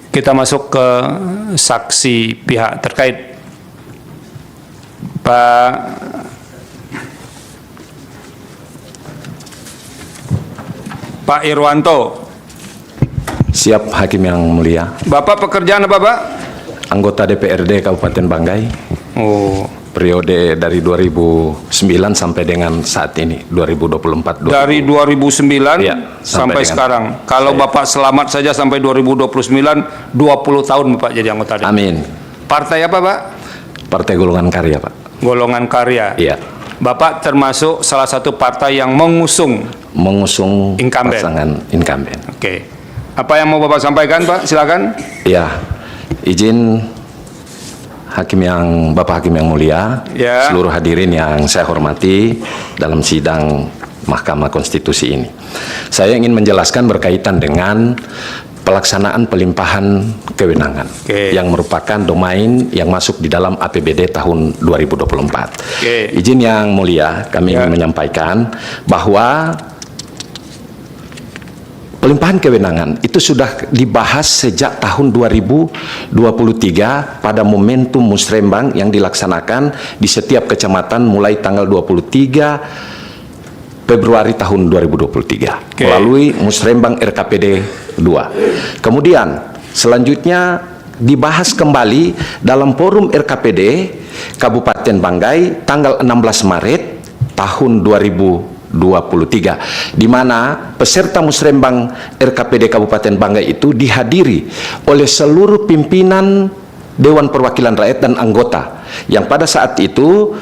Kita masuk ke saksi pihak terkait. Pak Irwanto. Siap Hakim yang mulia. Bapak pekerjaan apa, Pak? Anggota DPRD Kabupaten Banggai. Oh. Periode dari 2009 sampai dengan saat ini 2024. Dari 2009 ya, sampai sekarang. Kalau Bapak selamat saja sampai 2029, 20 tahun Bapak jadi anggota DPR. Amin. Partai apa, Pak? Partai Golongan Karya, Pak. Golongan Karya. Iya. Bapak termasuk salah satu partai yang mengusung incumbent. Pasangan incumbent. Oke. Apa yang mau Bapak sampaikan, Pak? Silakan. Iya. Izin Bapak Hakim yang mulia, ya. Seluruh hadirin yang saya hormati dalam sidang Mahkamah Konstitusi ini. Saya ingin menjelaskan berkaitan dengan pelaksanaan pelimpahan kewenangan yang merupakan domain yang masuk di dalam APBD tahun 2024. Izin yang mulia, kami ingin menyampaikan bahwa pelimpahan kewenangan itu sudah dibahas sejak tahun 2023 pada momentum musrembang yang dilaksanakan di setiap kecamatan mulai tanggal 23 Februari tahun 2023 melalui musrembang RKPD 2. Kemudian selanjutnya dibahas kembali dalam forum RKPD Kabupaten Banggai tanggal 16 Maret tahun 2023, di mana peserta musrembang RKPD Kabupaten Banggai itu dihadiri oleh seluruh pimpinan Dewan Perwakilan Rakyat dan anggota, yang pada saat itu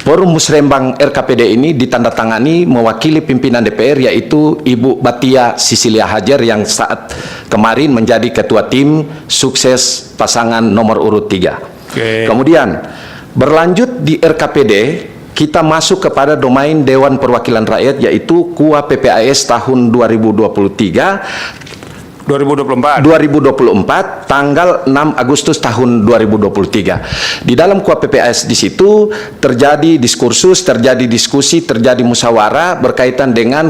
forum musrembang RKPD ini ditandatangani mewakili pimpinan DPR, yaitu Ibu Batia Sisilia Hajar yang saat kemarin menjadi ketua tim sukses pasangan nomor urut 3. Kemudian berlanjut di RKPD, kita masuk kepada domain Dewan Perwakilan Rakyat, yaitu KUA PPAS tahun 2024 tanggal 6 Agustus tahun 2023. Di dalam KUA PPAS di situ terjadi diskursus, terjadi diskusi, terjadi musyawarah berkaitan dengan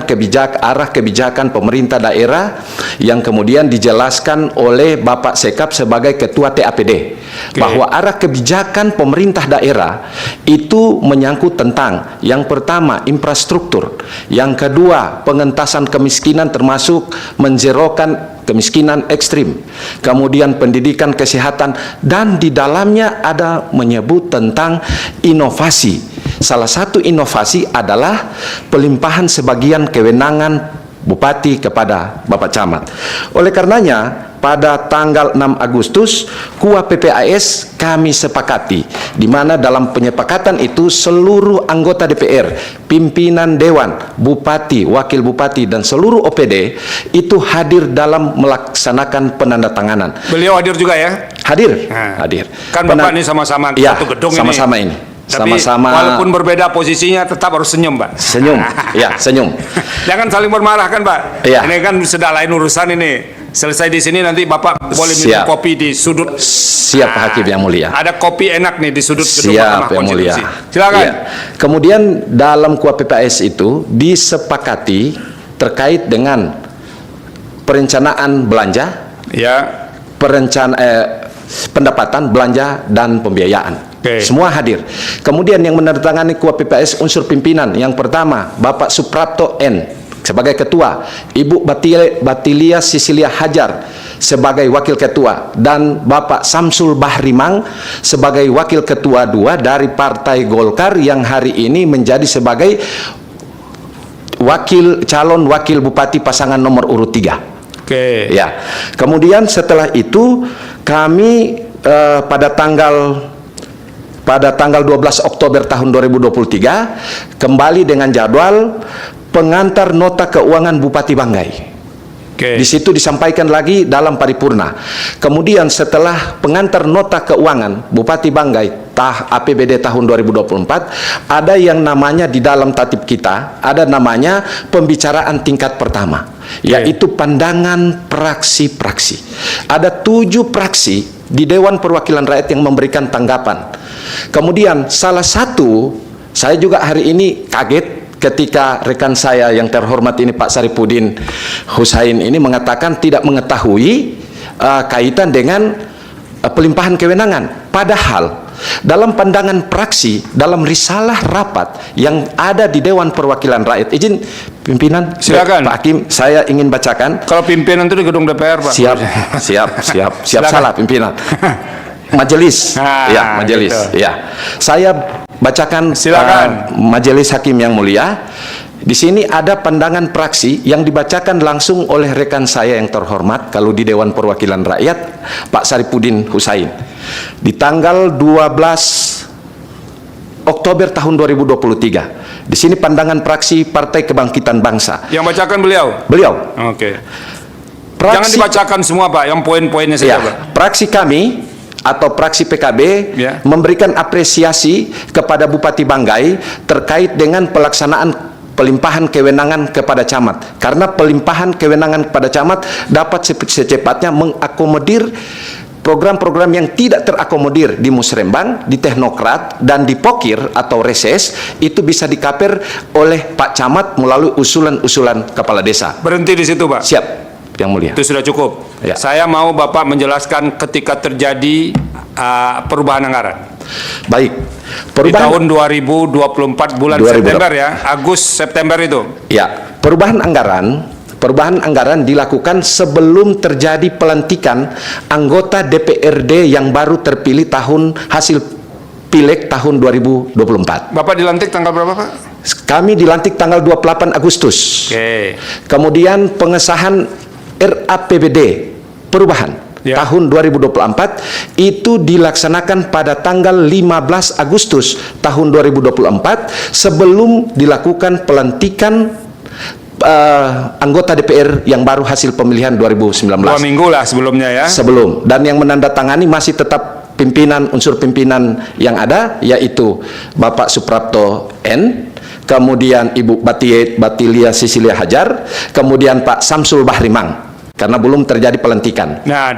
arah kebijakan pemerintah daerah yang kemudian dijelaskan oleh Bapak Sekap sebagai Ketua TAPD. Bahwa arah kebijakan pemerintah daerah itu menyangkut tentang yang pertama infrastruktur, yang kedua pengentasan kemiskinan termasuk menjerokan kemiskinan ekstrim, kemudian pendidikan, kesehatan, dan di dalamnya ada menyebut tentang inovasi. Salah satu inovasi adalah pelimpahan sebagian kewenangan Bupati kepada Bapak Camat. Oleh karenanya pada tanggal 6 Agustus KUA PPAS kami sepakati, di mana dalam penyepakatan itu seluruh anggota DPR, pimpinan Dewan, Bupati, Wakil Bupati, dan seluruh OPD itu hadir dalam melaksanakan penandatanganan. Beliau hadir juga ya? Hadir. Hadir. Kan Bapak ini sama-sama satu gedung ini. Sama-sama ini. Tapi sama-sama, walaupun berbeda posisinya tetap harus senyum, Pak. Senyum, ya senyum. Jangan saling bermarah kan, Pak. Ya. Ini kan sudah lain urusan ini. Selesai di sini nanti Bapak boleh minum kopi di sudut. Siap Hakim yang mulia. Ada kopi enak nih di sudut gedung Mahkamah Konstitusi. Silakan. Ya. Kemudian dalam KUA PPAS itu disepakati terkait dengan perencanaan belanja, pendapatan belanja dan pembiayaan. Semua hadir. Kemudian yang menandatangani KUA PPAS unsur pimpinan, yang pertama Bapak Suprapto N sebagai ketua, Ibu Batilia Sisilia Hajar sebagai wakil ketua, dan Bapak Samsul Bahrimang sebagai wakil ketua 2 dari Partai Golkar yang hari ini menjadi sebagai calon wakil bupati pasangan nomor urut 3. Ya. Kemudian setelah itu kami pada tanggal 12 Oktober tahun 2023 kembali dengan jadwal pengantar nota keuangan Bupati Banggai. Di situ disampaikan lagi dalam paripurna. Kemudian setelah pengantar nota keuangan Bupati Banggai APBD tahun 2024, ada yang namanya di dalam tatip kita, ada namanya pembicaraan tingkat pertama, yaitu pandangan praksi-praksi. Ada 7 praksi di Dewan Perwakilan Rakyat yang memberikan tanggapan. Kemudian salah satu, saya juga hari ini kaget ketika rekan saya yang terhormat ini Pak Saripudin Husain ini mengatakan tidak mengetahui kaitan dengan pelimpahan kewenangan. Padahal dalam pandangan praksi, dalam risalah rapat yang ada di Dewan Perwakilan Rakyat, izin pimpinan, silakan Pak Hakim, saya ingin bacakan. Kalau pimpinan itu di gedung DPR, Pak. Siap salah pimpinan. Majelis, ya majelis, gitu. ya. Saya bacakan Majelis Hakim yang mulia. Di sini ada pandangan praksi yang dibacakan langsung oleh rekan saya yang terhormat kalau di Dewan Perwakilan Rakyat, Pak Saripudin Husain. Di tanggal 12 Oktober tahun 2023. Di sini pandangan praksi Partai Kebangkitan Bangsa. Yang bacakan beliau? Beliau. Oke. Praksi, jangan dibacakan semua, Pak, yang poin-poinnya saja, Pak. Praksi kami atau praksi PKB memberikan apresiasi kepada Bupati Banggai terkait dengan pelaksanaan pelimpahan kewenangan kepada camat, karena pelimpahan kewenangan kepada camat dapat secepatnya mengakomodir program-program yang tidak terakomodir di Musrembang, di Teknokrat, dan di Pokir atau Reses, itu bisa dikaper oleh Pak Camat melalui usulan-usulan kepala desa. Berhenti di situ, Pak. Siap, Yang Mulia. Itu sudah cukup. Ya. Saya mau Bapak menjelaskan ketika terjadi perubahan anggaran. Baik. Di tahun 2024 bulan 2020. September ya, September itu. Ya, perubahan anggaran dilakukan sebelum terjadi pelantikan anggota DPRD yang baru terpilih hasil Pileg tahun 2024. Bapak dilantik tanggal berapa, Pak? Kami dilantik tanggal 28 Agustus. Oke. Kemudian pengesahan RAPBD perubahan tahun 2024 itu dilaksanakan pada tanggal 15 Agustus tahun 2024 sebelum dilakukan pelantikan anggota DPR yang baru hasil pemilihan 2019. 2 minggu lah sebelumnya ya. Sebelum, dan yang menandatangani masih tetap unsur pimpinan yang ada, yaitu Bapak Suprapto N, kemudian Ibu Batilia Sisilia Hajar, kemudian Pak Samsul Bahrimang, karena belum terjadi pelantikan. Nah,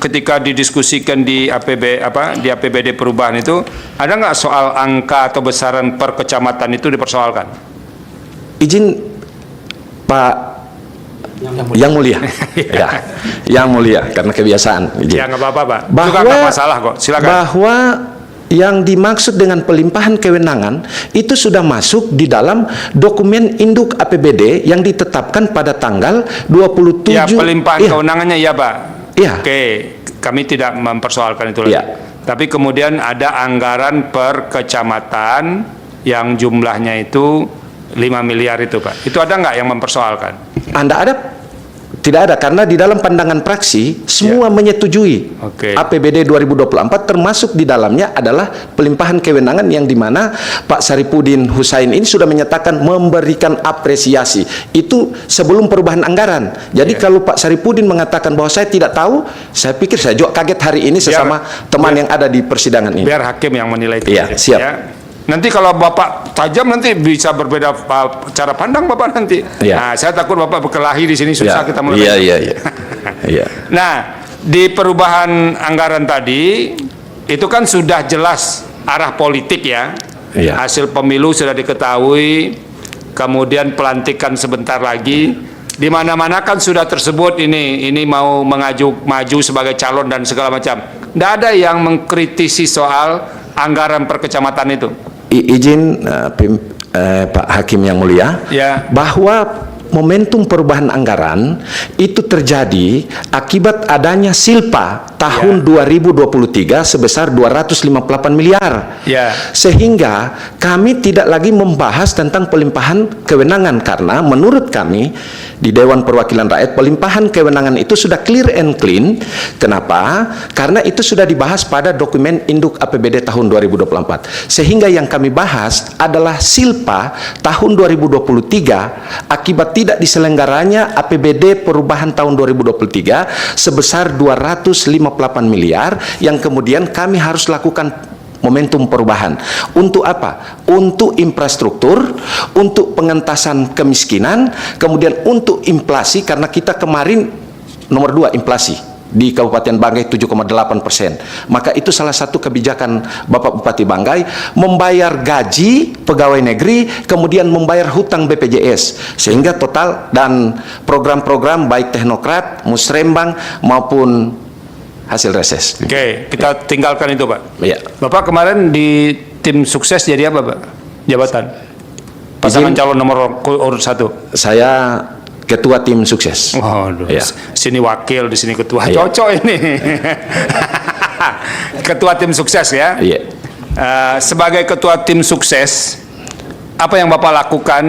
ketika didiskusikan di APBD perubahan itu, ada nggak soal angka atau besaran per kecamatan itu dipersoalkan? Izin Pak Yang Mulia, ya, Yang Mulia, karena kebiasaan. Ya nggak apa-apa, Pak. Bahwa nggak masalah kok. Silakan. Bahwa yang dimaksud dengan pelimpahan kewenangan itu sudah masuk di dalam dokumen induk APBD yang ditetapkan pada tanggal 27. Ya, pelimpahan kewenangannya ya, Pak. Iya. Oke, kami tidak mempersoalkan itu lagi. Ya. Tapi kemudian ada anggaran per kecamatan yang jumlahnya itu 5 miliar itu, Pak. Itu ada nggak yang mempersoalkan? Anda ada? Tidak ada, karena di dalam pandangan praksi semua menyetujui APBD 2024, termasuk di dalamnya adalah pelimpahan kewenangan yang dimana Pak Saripudin Husain ini sudah menyatakan memberikan apresiasi itu sebelum perubahan anggaran. Jadi kalau Pak Saripudin mengatakan bahwa saya tidak tahu, saya pikir saya juga kaget hari ini sesama teman yang ada di persidangan ini. Biar hakim yang menilai itu. Iya, siap. Ya. Nanti kalau Bapak tajam nanti bisa berbeda cara pandang Bapak nanti. Ya. Nah, saya takut Bapak berkelahi di sini susah kita mulai. Iya. Nah, di perubahan anggaran tadi itu kan sudah jelas arah politik ya. Hasil pemilu sudah diketahui, kemudian pelantikan sebentar lagi. Di mana-mana kan sudah tersebut ini mau maju sebagai calon dan segala macam. Tidak ada yang mengkritisi soal anggaran per kecamatan itu. Izin Pak Hakim yang mulia, bahwa momentum perubahan anggaran itu terjadi akibat adanya Silpa tahun 2023 sebesar 258 miliar. Sehingga kami tidak lagi membahas tentang pelimpahan kewenangan, karena menurut kami di Dewan Perwakilan Rakyat pelimpahan kewenangan itu sudah clear and clean. Kenapa? Karena itu sudah dibahas pada dokumen induk APBD tahun 2024. Sehingga yang kami bahas adalah Silpa tahun 2023 akibat tidak diselenggaranya APBD perubahan tahun 2023 sebesar 258 miliar yang kemudian kami harus lakukan momentum perubahan. Untuk apa? Untuk infrastruktur, untuk pengentasan kemiskinan, kemudian untuk inflasi, karena kita kemarin nomor 2 inflasi. di Kabupaten Banggai 7,8%. Maka itu salah satu kebijakan Bapak Bupati Banggai, membayar gaji pegawai negeri, kemudian membayar hutang BPJS, sehingga total dan program-program baik teknokrat, musrembang maupun hasil reses. Oke, kita tinggalkan itu, Pak. Ya. Bapak kemarin di tim sukses jadi apa, Pak? Jabatan? Pasangan calon nomor urut 1. Saya ketua tim sukses. Waduh, Ya. sini wakil, di sini ketua. Ya. Cocok ini. Ketua tim sukses ya. Iya. Sebagai ketua tim sukses, apa yang Bapak lakukan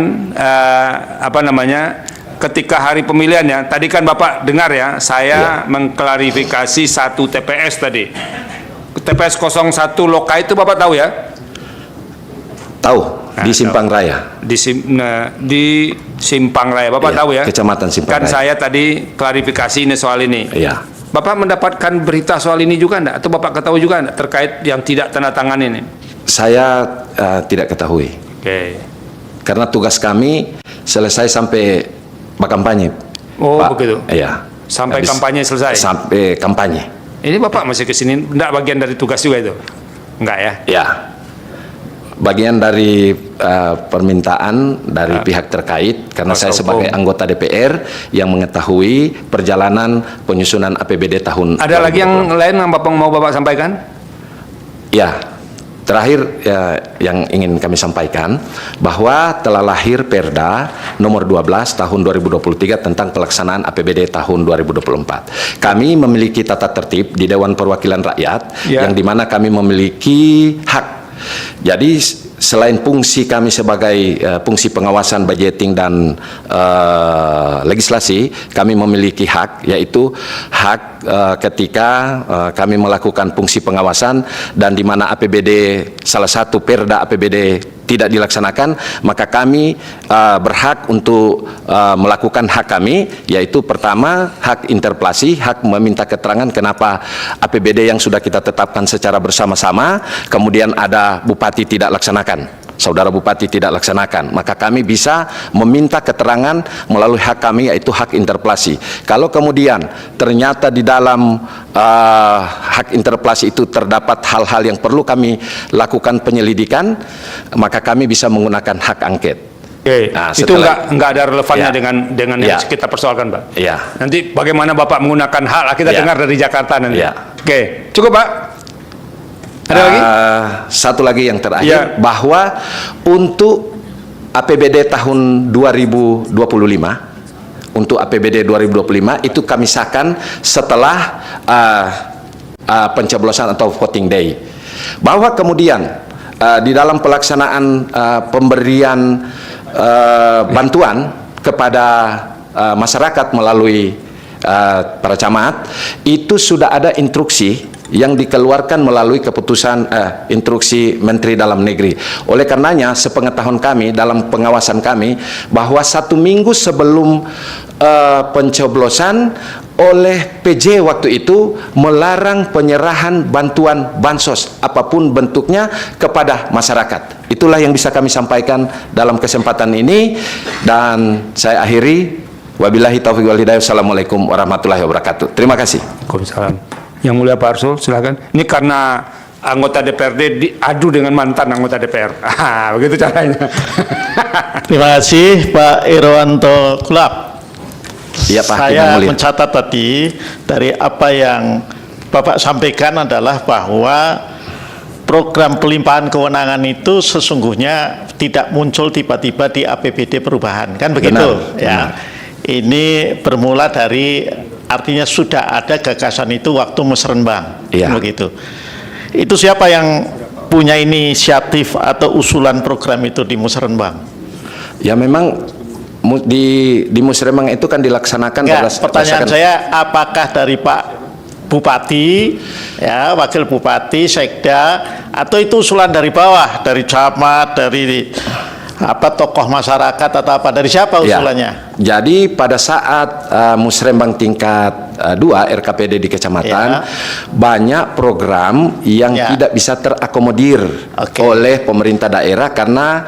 ketika hari pemilihan ya? Tadi kan Bapak dengar ya, saya mengklarifikasi satu TPS tadi. TPS 01 Loka itu Bapak tahu ya? Tahu, di Simpang Raya. Di Simpang Raya, Bapak Iya, tahu ya? Kecamatan Simpang Kan Raya. saya tadi klarifikasi ini soal ini. Iya. Bapak mendapatkan berita soal ini juga enggak? Atau Bapak ketahui juga enggak terkait yang tidak tanda tangan ini? Saya tidak ketahui. Oke. Karena tugas kami selesai sampai kampanye. Oh, Pak. begitu. Iya. Sampai Habis- kampanye selesai? Sampai kampanye. Ini Bapak masih ke sini, enggak bagian dari tugas juga itu? Enggak ya? Ya. Bagian dari permintaan dari pihak terkait, karena Kuasa saya sebagai hukum. anggota DPR yang mengetahui perjalanan penyusunan APBD tahun. Ada lagi 2020. yang lain yang Bapak mau Bapak sampaikan? Ya, terakhir yang ingin kami sampaikan bahwa telah lahir Perda nomor 12 tahun 2023 tentang pelaksanaan APBD tahun 2024. Kami memiliki tata tertib di Dewan Perwakilan Rakyat yang dimana kami memiliki hak. Jadi selain fungsi kami sebagai fungsi pengawasan budgeting dan legislasi, kami memiliki hak, yaitu hak ketika kami melakukan fungsi pengawasan dan di mana APBD salah satu Perda APBD tidak dilaksanakan, maka kami berhak untuk melakukan hak kami, yaitu pertama hak interpelasi, hak meminta keterangan kenapa APBD yang sudah kita tetapkan secara bersama-sama, kemudian ada bupati tidak laksanakan, saudara bupati tidak laksanakan, maka kami bisa meminta keterangan melalui hak kami, yaitu hak interpelasi. Kalau kemudian ternyata di dalam hak interpelasi itu terdapat hal-hal yang perlu kami lakukan penyelidikan, maka kami bisa menggunakan hak angket. Oke, Nah, itu setelah- enggak ada relevannya Ya. dengan yang Ya. kita persoalkan, Pak. Ya. Nanti bagaimana Bapak menggunakan hak kita Ya. dengar dari Jakarta nanti. Ya. Oke, cukup Pak. Ada lagi? Satu lagi yang Ya. terakhir, bahwa untuk APBD tahun 2025, untuk APBD 2025 itu kami sahkan setelah pencoblosan atau voting day. Bahwa kemudian di dalam pelaksanaan pemberian bantuan kepada masyarakat melalui para camat, itu sudah ada instruksi yang dikeluarkan melalui keputusan instruksi Menteri Dalam Negeri. Oleh karenanya, sepengetahuan kami dalam pengawasan kami, bahwa 1 minggu sebelum pencoblosan oleh PJ waktu itu melarang penyerahan bantuan bansos apapun bentuknya kepada masyarakat. Itulah yang bisa kami sampaikan dalam kesempatan ini, dan saya akhiri. Wabillahi taufiq wal hidayah. Assalamualaikum warahmatullahi wabarakatuh. Terima kasih. Waalaikumsalam. Yang mulia Pak Arsul, silakan. Ini karena anggota DPRD diadu dengan mantan anggota DPR. Begitu caranya. Terima kasih Pak Irwanto Kulap. Iya, Pak. Saya Yang mulia. mencatat tadi dari apa yang Bapak sampaikan adalah bahwa program pelimpahan kewenangan itu sesungguhnya tidak muncul tiba-tiba di APBD perubahan, kan begitu? Benar, Ya. Ini bermula dari, artinya sudah ada gagasan itu waktu musrenbang, Iya. begitu. Itu siapa yang punya inisiatif atau usulan program itu di musrenbang? Ya memang di Musrembang itu kan dilaksanakan Enggak, pertanyaan saya, apakah dari Pak Bupati, ya, Wakil Bupati, Sekda, atau itu usulan dari bawah, dari camat, dari tokoh masyarakat atau apa, dari siapa Ya. usulannya? Jadi pada saat Musrembang tingkat 2 RKPD di kecamatan, Ya. banyak program yang Ya. tidak bisa terakomodir Oke. oleh pemerintah daerah karena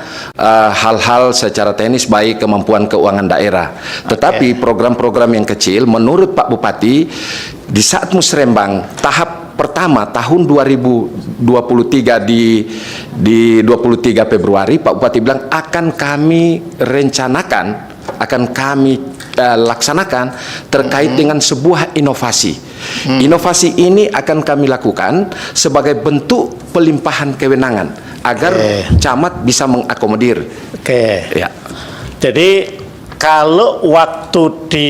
hal-hal secara teknis baik kemampuan keuangan daerah. Tetapi program-program yang kecil menurut Pak Bupati di saat musrembang tahap pertama tahun 2023 di 23 Februari, Pak Bupati bilang akan kami rencanakan, akan kami laksanakan terkait dengan sebuah inovasi. Inovasi ini akan kami lakukan sebagai bentuk pelimpahan kewenangan agar camat bisa mengakomodir. Ya. Jadi kalau waktu di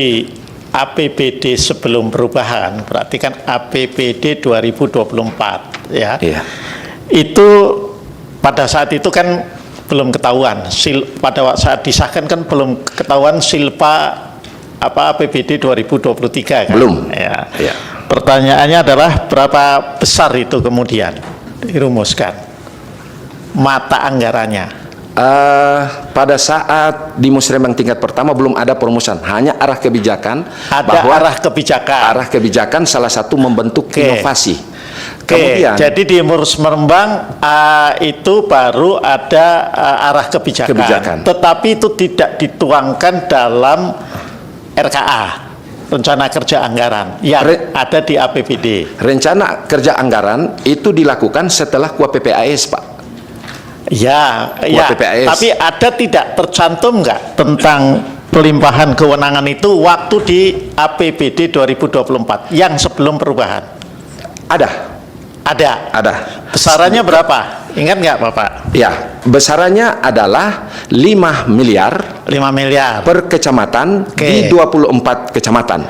APBD sebelum perubahan, berarti kan APBD 2024 ya. Itu pada saat itu kan belum ketahuan, pada saat disahkan kan belum ketahuan silpa APBD 2023 kan. Belum. Ya. Pertanyaannya adalah berapa besar itu kemudian dirumuskan mata anggarannya? Pada saat di musrembang tingkat pertama belum ada perumusan, hanya arah kebijakan. Arah kebijakan. Arah kebijakan salah satu membentuk inovasi. Kemudian, jadi di musrembang itu baru ada arah kebijakan. Tetapi itu tidak dituangkan dalam RKA, rencana kerja anggaran yang ada di APBD. Rencana kerja anggaran itu dilakukan setelah KUA PPAS, Pak. Ya, tapi ada tidak tercantum nggak tentang pelimpahan kewenangan itu waktu di APBD 2024 yang sebelum perubahan? Ada. Besarannya berapa? Ingat nggak Bapak? Ya, besarannya adalah 5 miliar per kecamatan di 24 kecamatan.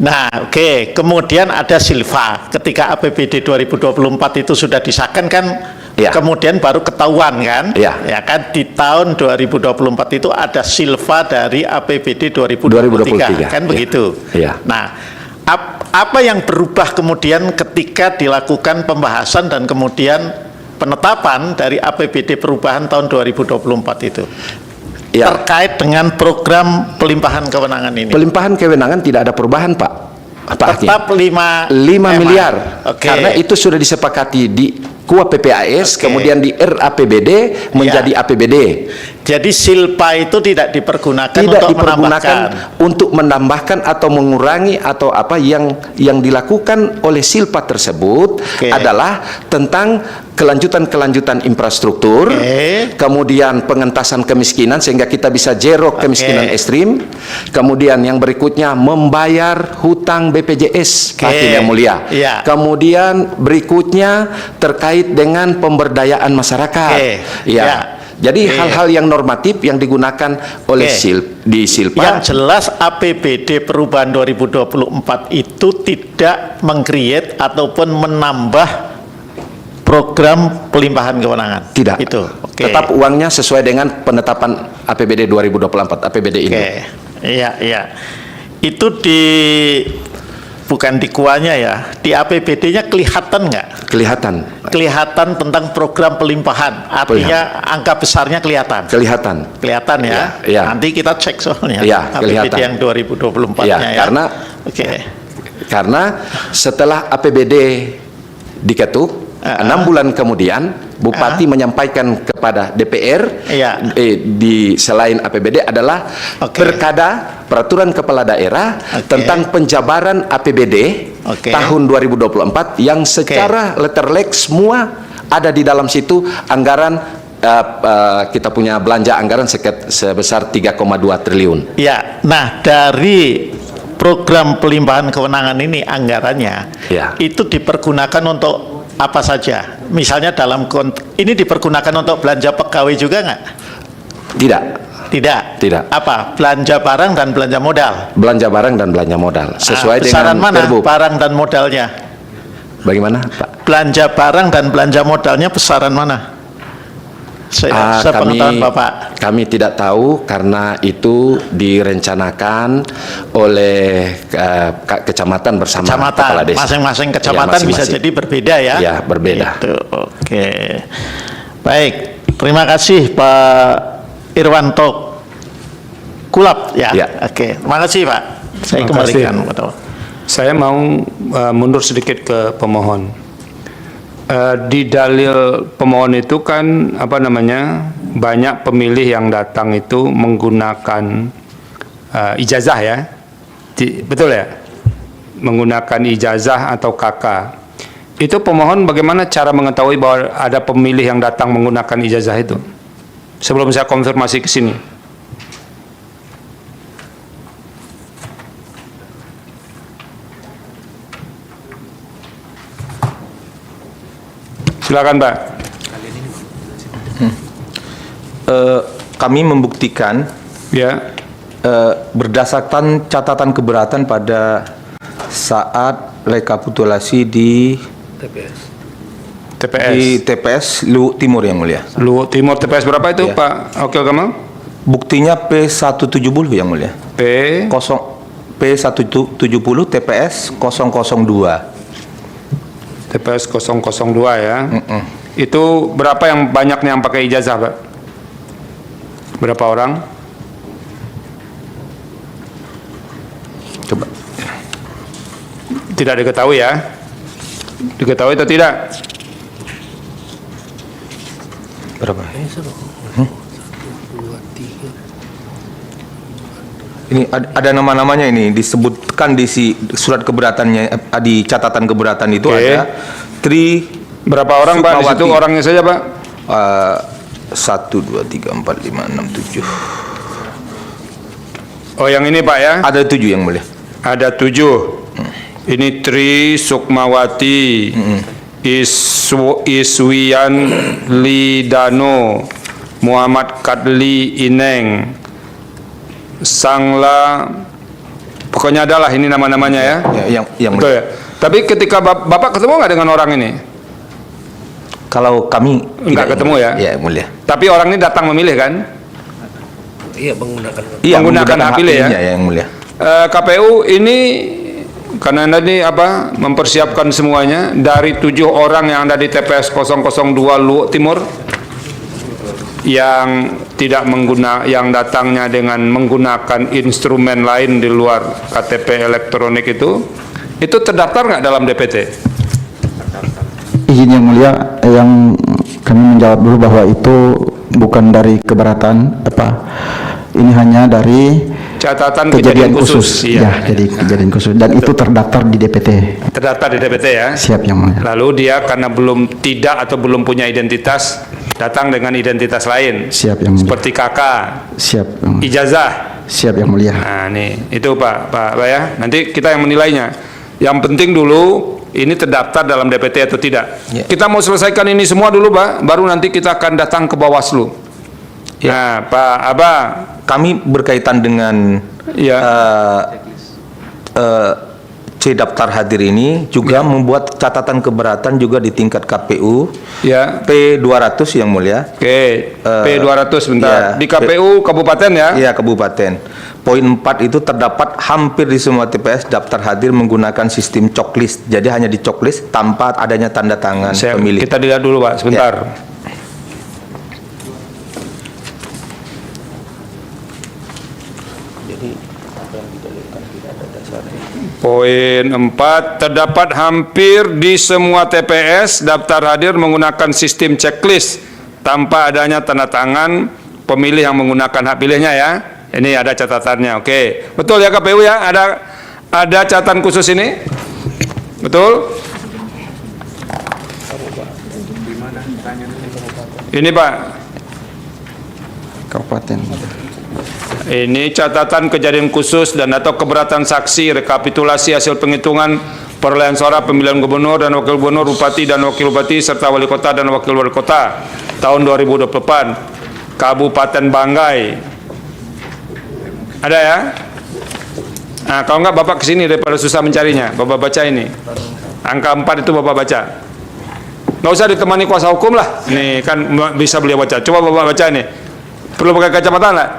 Nah, kemudian ada silva. Ketika APBD 2024 itu sudah disahkan kan, kemudian baru ketahuan kan, ya kan di tahun 2024 itu ada silva dari APBD 2023 kan begitu. Nah, apa yang berubah kemudian ketika dilakukan pembahasan dan kemudian penetapan dari APBD perubahan tahun 2024 itu? Terkait dengan program pelimpahan kewenangan ini. Pelimpahan kewenangan tidak ada perubahan, Pak. Tetap 5 miliar. Karena itu sudah disepakati di KUA PPAS, kemudian di RAPBD menjadi APBD. Jadi silpa itu tidak dipergunakan untuk menambahkan atau mengurangi atau apa yang dilakukan oleh silpa tersebut adalah tentang kelanjutan infrastruktur, kemudian pengentasan kemiskinan sehingga kita bisa zero kemiskinan ekstrim, kemudian yang berikutnya membayar hutang BPJS, Hakim yang mulia, kemudian berikutnya terkait dengan pemberdayaan masyarakat, Jadi hal-hal yang normatif yang digunakan oleh di silpa. Yang jelas APBD perubahan 2024 itu tidak meng-create ataupun menambah program pelimpahan kewenangan. Tidak. Itu. Tetap uangnya sesuai dengan penetapan APBD 2024 APBD ini. Iya. Itu bukan di KUA-nya ya, di APBD-nya kelihatan nggak? Kelihatan tentang program pelimpahan, artinya angka besarnya kelihatan ya. Nanti kita cek soalnya APBD yang 2024-nya karena setelah APBD diketuk 6 bulan kemudian Bupati menyampaikan kepada DPR di selain APBD adalah Perkada Peraturan Kepala Daerah tentang penjabaran APBD tahun 2024 yang secara letterlek semua ada di dalam situ. Anggaran kita punya belanja anggaran sebesar 3,2 triliun. Nah dari program pelimpahan kewenangan ini anggarannya itu dipergunakan untuk apa saja? Misalnya ini dipergunakan untuk belanja pegawai juga nggak? Tidak. Apa? Belanja barang dan belanja modal. Belanja barang dan belanja modal. Sesuai dengan Perbu. Barang dan modalnya. Bagaimana, Pak? Belanja barang dan belanja modalnya besaran mana? Sepengetahuan Bapak. Kami tidak tahu karena itu direncanakan oleh kecamatan bersama kepala desa. Masing-masing kecamatan bisa jadi berbeda ya. Ya, berbeda. Itu. Baik, terima kasih Pak Irwanto Kulap ya. Terima kasih Pak. Saya kembalikan. Saya mau mundur sedikit ke pemohon. Di dalil pemohon itu kan banyak pemilih yang datang itu menggunakan ijazah ya, betul ya? menggunakan ijazah atau KK. Itu pemohon bagaimana cara mengetahui bahwa ada pemilih yang datang menggunakan ijazah itu? Sebelum saya konfirmasi ke sini. Silakan, Pak. Kami membuktikan Ya. berdasarkan catatan keberatan pada saat rekapitulasi di TPS. TPS Luwu Timur yang mulia. Luwu Timur TPS berapa itu, Ya. Pak Wakil Gamal? Buktinya P170 yang mulia. P170 TPS 002. TPS 002 ya. Itu berapa yang banyaknya yang pakai ijazah, Pak? Berapa orang? Coba. Tidak diketahui ya. Diketahui atau tidak? Berapa? Ini ada nama-namanya ini disebutkan di surat keberatannya, di catatan keberatan itu Oke. ada Tri. Berapa orang, Pak? Di situ Sukmawati. orangnya saja, Pak. 1, 2, 3, 4, 5, 6, 7. Oh, yang ini, Pak ya? Ada 7 yang mulia. Ada 7. Ini Tri Sukmawati, Iswian Lidano, Muhammad Kadli Ineng, Sangla, pokoknya adalah ini nama-namanya ya. Yang Betul ya. Tapi ketika Bapak ketemu nggak dengan orang ini? Kalau kami Nggak ketemu ya? Ya, mulia. Tapi orang ini datang memilih kan? Iya, Menggunakan hak pilih ya? yang mulia. KPU ini karena tadi mempersiapkan semuanya dari 7 orang yang ada di TPS 002 Luwu Timur yang tidak yang datangnya dengan menggunakan instrumen lain di luar KTP elektronik itu terdaftar nggak dalam DPT? Izin yang mulia, yang kami menjawab dulu bahwa itu bukan dari keberatan ini hanya dari Catatan kejadian khusus. Iya. Ya, jadi kejadian khusus dan itu terdaftar di DPT. Terdaftar di DPT ya. Siap yang mulia. Lalu dia karena belum punya identitas datang dengan identitas lain. Siap yang mulia. Seperti KK, Siap yang mulia. ijazah. Siap yang mulia. Nah, nih itu Pak ya. Nanti kita yang menilainya. Yang penting dulu ini terdaftar dalam DPT atau tidak. Ya. Kita mau selesaikan ini semua dulu, Pak. Baru nanti kita akan datang ke Bawaslu. Ya. Nah, Pak Aba, Kami berkaitan dengan ya. C daftar hadir ini juga membuat catatan keberatan juga di tingkat KPU Ya. P200 yang mulia. Oke, P200 bentar. ya, Di KPU kabupaten ya? Iya, kabupaten. Poin 4 itu terdapat hampir di semua TPS daftar hadir menggunakan sistem checklist. Jadi hanya di checklist tanpa adanya tanda tangan pemilih. Kita dilihat dulu, Pak, sebentar. Poin 4, terdapat hampir di semua TPS daftar hadir menggunakan sistem checklist tanpa adanya tanda tangan pemilih yang menggunakan hak pilihnya ya. Ini ada catatannya, oke. Betul ya KPU ya? Ada catatan khusus ini? Betul? Ini Pak. Kabupaten. Ini catatan kejadian khusus dan atau keberatan saksi rekapitulasi hasil penghitungan perolehan suara pemilihan gubernur dan wakil gubernur, bupati dan wakil bupati serta wali kota dan wakil wali kota tahun 2024 Kabupaten Banggai. Ada ya? Nah, kalau enggak Bapak kesini daripada susah mencarinya, Bapak baca ini. Angka 4 itu Bapak baca. Nggak usah ditemani kuasa hukum lah. Nih kan bisa beliau baca. Coba Bapak baca ini. Perlu pakai kacamata nggak?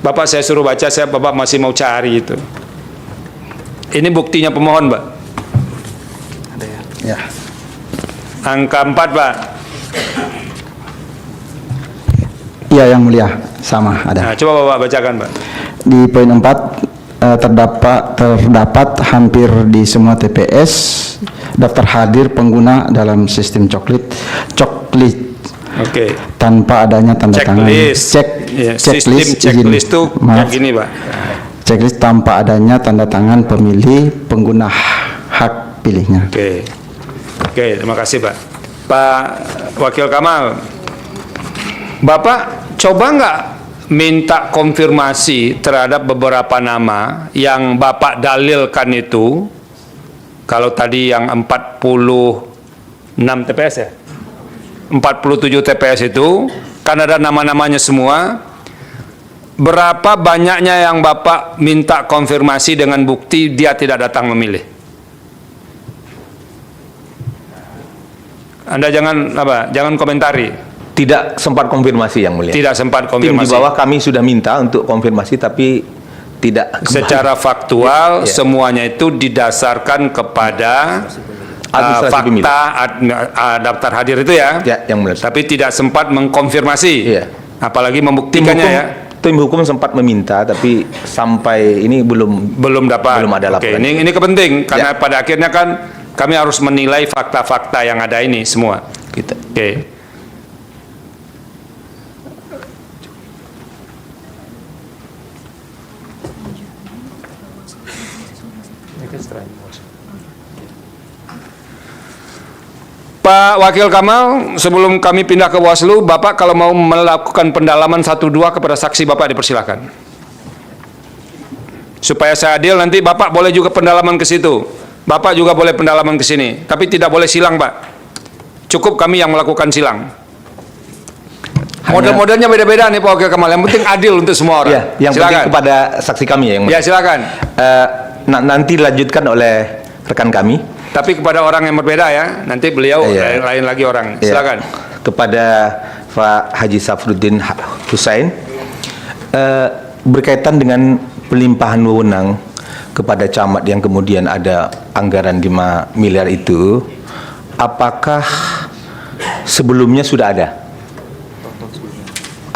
Bapak saya suruh baca, Bapak masih mau cari itu. Ini buktinya pemohon, Pak. Ada ya? Ya. Angka 4, Pak. Iya yang mulia, sama ada. Nah, coba Bapak bacakan, Pak. Di poin 4 terdapat hampir di semua TPS daftar hadir pengguna dalam sistem checklist Oke. tanpa adanya tanda tangan. Checklist. Ya, sistem checklist itu kayak gini, Pak. checklist tanpa adanya tanda tangan pemilih pengguna hak pilihnya. Oke. Oke, terima kasih Pak. Pak Wakil Kamal, Bapak coba nggak minta konfirmasi terhadap beberapa nama yang Bapak dalilkan itu, kalau tadi yang 46 TPS ya? 47 TPS itu, kan ada nama-namanya semua. Berapa banyaknya yang Bapak minta konfirmasi dengan bukti dia tidak datang memilih? Anda jangan komentari. Tidak sempat konfirmasi yang mulia. Tidak sempat Tim di konfirmasi. bawah kami sudah minta untuk konfirmasi tapi tidak kembali. Secara faktual Ya. semuanya itu didasarkan kepada Administrasi pemilu. fakta daftar hadir itu ya. Ya, yang mulia. Tapi tidak sempat mengkonfirmasi. Iya. Apalagi membuktikannya ya. Tim hukum sempat meminta tapi sampai ini Belum dapat. Belum ada Oke, laporan. ini penting karena Ya. pada akhirnya kan kami harus menilai fakta-fakta yang ada ini semua. Kita. Oke. Pak Wakil Kamal, sebelum kami pindah ke Bawaslu, Bapak kalau mau melakukan pendalaman 1-2 kepada saksi Bapak dipersilakan. Supaya saya adil, nanti Bapak boleh juga pendalaman ke situ. Bapak juga boleh pendalaman ke sini, tapi tidak boleh silang, Pak. Cukup kami yang melakukan silang. Model-modelnya beda-beda nih Pak Wakil Kamal. Yang penting adil untuk semua orang. Ya, yang penting Silakan. kepada saksi kami ya, yang Ya, silakan. nanti dilanjutkan oleh rekan kami. Tapi kepada orang yang berbeda ya. Nanti beliau Iya. lain lagi orang. Ya, Silakan. kepada Pak Haji Safruddin Hussein berkaitan dengan pelimpahan wewenang kepada camat yang kemudian ada anggaran 5 miliar itu, apakah sebelumnya sudah ada?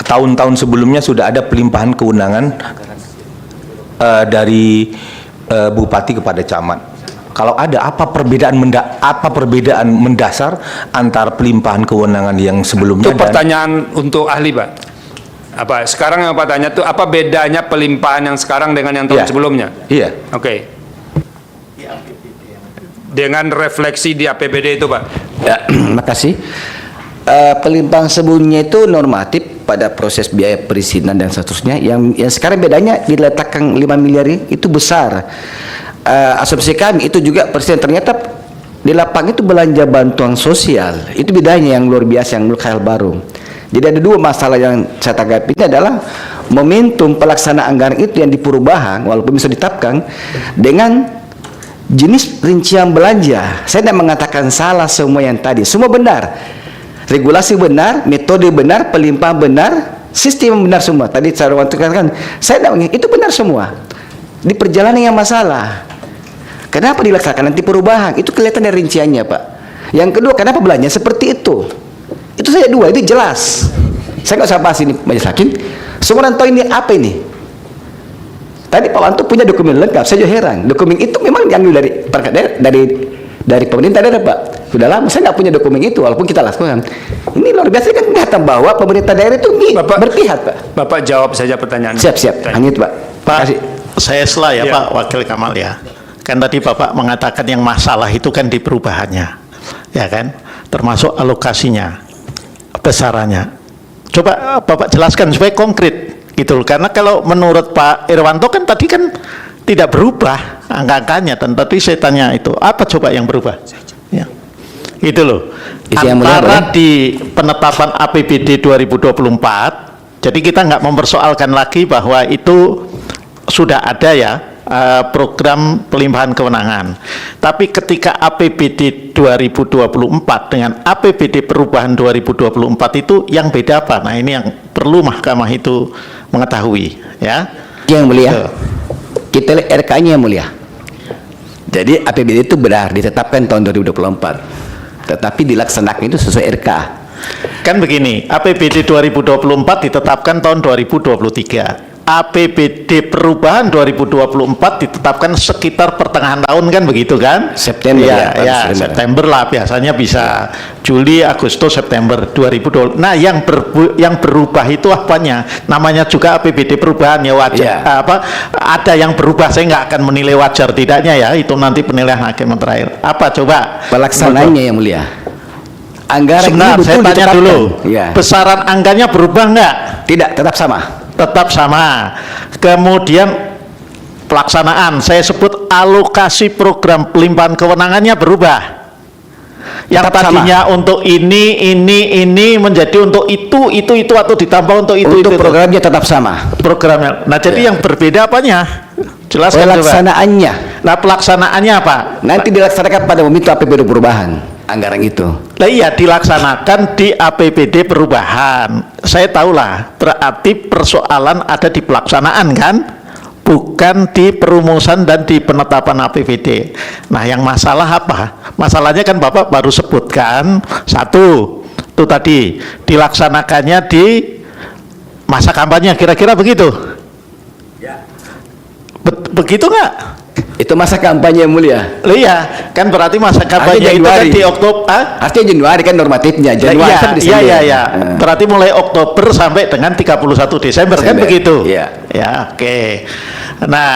Tahun-tahun sebelumnya sudah ada pelimpahan kewenangan dari bupati kepada camat. Kalau ada, apa perbedaan mendasar antara pelimpahan kewenangan yang sebelumnya Itu pertanyaan untuk ahli, Pak. Apa sekarang yang Pak tanya tuh apa bedanya pelimpahan yang sekarang dengan yang tahun Iya. sebelumnya? Iya. Oke. Dengan refleksi di APBD itu, Pak. Ya, makasih. Pelimpahan sebelumnya itu normatif pada proses biaya perizinan dan seterusnya. Yang sekarang bedanya diletakkan 5 miliar itu besar. Asumsi kami itu juga presiden ternyata di lapang itu belanja bantuan sosial. Itu bedanya yang luar biasa, yang khayal baru. Jadi ada dua masalah yang saya tanggapi. Ini adalah momentum pelaksanaan anggaran itu yang di perubahan walaupun bisa ditetapkan dengan jenis rincian belanja. Saya tidak mengatakan salah semua yang tadi, semua benar. Regulasi benar, metode benar, pelimpahan benar, sistem benar semua. Tadi saya katakan, saya tidak, itu benar semua. Di perjalanan yang masalah. Kenapa dilaksanakan nanti perubahan? Itu kelihatan dari rinciannya, Pak. Yang kedua, kenapa belanja seperti itu? Itu saja dua, itu jelas. Saya nggak usah bahas ini, Majelis Hakim. Semua orang tahu ini apa ini. Tadi Pak Wanto punya dokumen lengkap, saya juga heran. Dokumen itu memang diambil dari pemerintah daerah, Pak. Sudah lama saya nggak punya dokumen itu, walaupun kita lakukan. Ini luar biasa kan kelihatan bahwa pemerintah daerah itu berpihak, Pak. Bapak jawab saja pertanyaan. Siap. Hanya itu, Pak. Pak, Kasih. saya selah ya, Ya. Pak Wakil Kamal ya. Kan tadi Bapak mengatakan yang masalah itu kan di perubahannya, ya kan? Termasuk alokasinya, besarannya. Coba Bapak jelaskan supaya konkret gitu. Karena kalau menurut Pak Irwanto kan tadi kan tidak berubah angka-angkanya. Dan tadi saya tanya itu apa coba yang berubah? Ya. Itu loh. Itu yang mulia, Antara Pak. di penetapan APBD 2024, jadi kita nggak mempersoalkan lagi bahwa itu sudah ada ya program pelimpahan kewenangan. Tapi ketika APBD 2024 dengan APBD perubahan 2024 itu yang beda apa? Nah ini yang perlu mahkamah itu mengetahui ya. Yang mulia, Tuh. kita lihat RK-nya yang mulia. Jadi APBD itu benar ditetapkan tahun 2024, tetapi dilaksanakan itu sesuai RK. Kan begini, APBD 2024 ditetapkan tahun 2023. APBD perubahan 2024 ditetapkan sekitar pertengahan tahun kan begitu kan? September ya, ya, Pak September. September lah biasanya bisa Juli, Agustus, September 2020. Nah, yang berubah itu apanya? Namanya juga APBD perubahan ya wajar. Ya. Ada yang berubah, saya nggak akan menilai wajar tidaknya ya, itu nanti penilaian hakim yang terakhir. Apa coba? Pelaksanaannya yang mulia. Anggaran Sebentar, ini saya betul tanya ditetapkan. dulu. Ya. Besaran anggarannya berubah nggak? Tidak, tetap sama. Tetap sama. Kemudian pelaksanaan, saya sebut alokasi program pelimpahan kewenangannya berubah. Yang Tetap tadinya untuk ini menjadi untuk itu atau ditambah untuk itu. Untuk itu. programnya tetap sama. Programnya. Nah, jadi yang berbeda apanya? Jelaskan coba. Pelaksanaannya Nah, pelaksanaannya apa? nanti dilaksanakan pada momentum APBD perubahan anggaran itu. Nah, iya dilaksanakan di APBD perubahan. Saya tahulah, berarti persoalan ada di pelaksanaan kan? Bukan di perumusan dan di penetapan APBD. Nah, yang masalah apa? Masalahnya kan Bapak baru sebutkan satu, itu tadi dilaksanakannya di masa kampanye, kira-kira begitu? Begitu nggak? Itu masa kampanye yang mulia. Loh iya, kan berarti masa kampanye itu kan Januari. di Oktober. Artinya Januari kan normatifnya. Januari sampai Desember. Iya. Berarti mulai Oktober sampai dengan 31 Desember kan Desember. begitu? Iya. Ya, oke. Nah,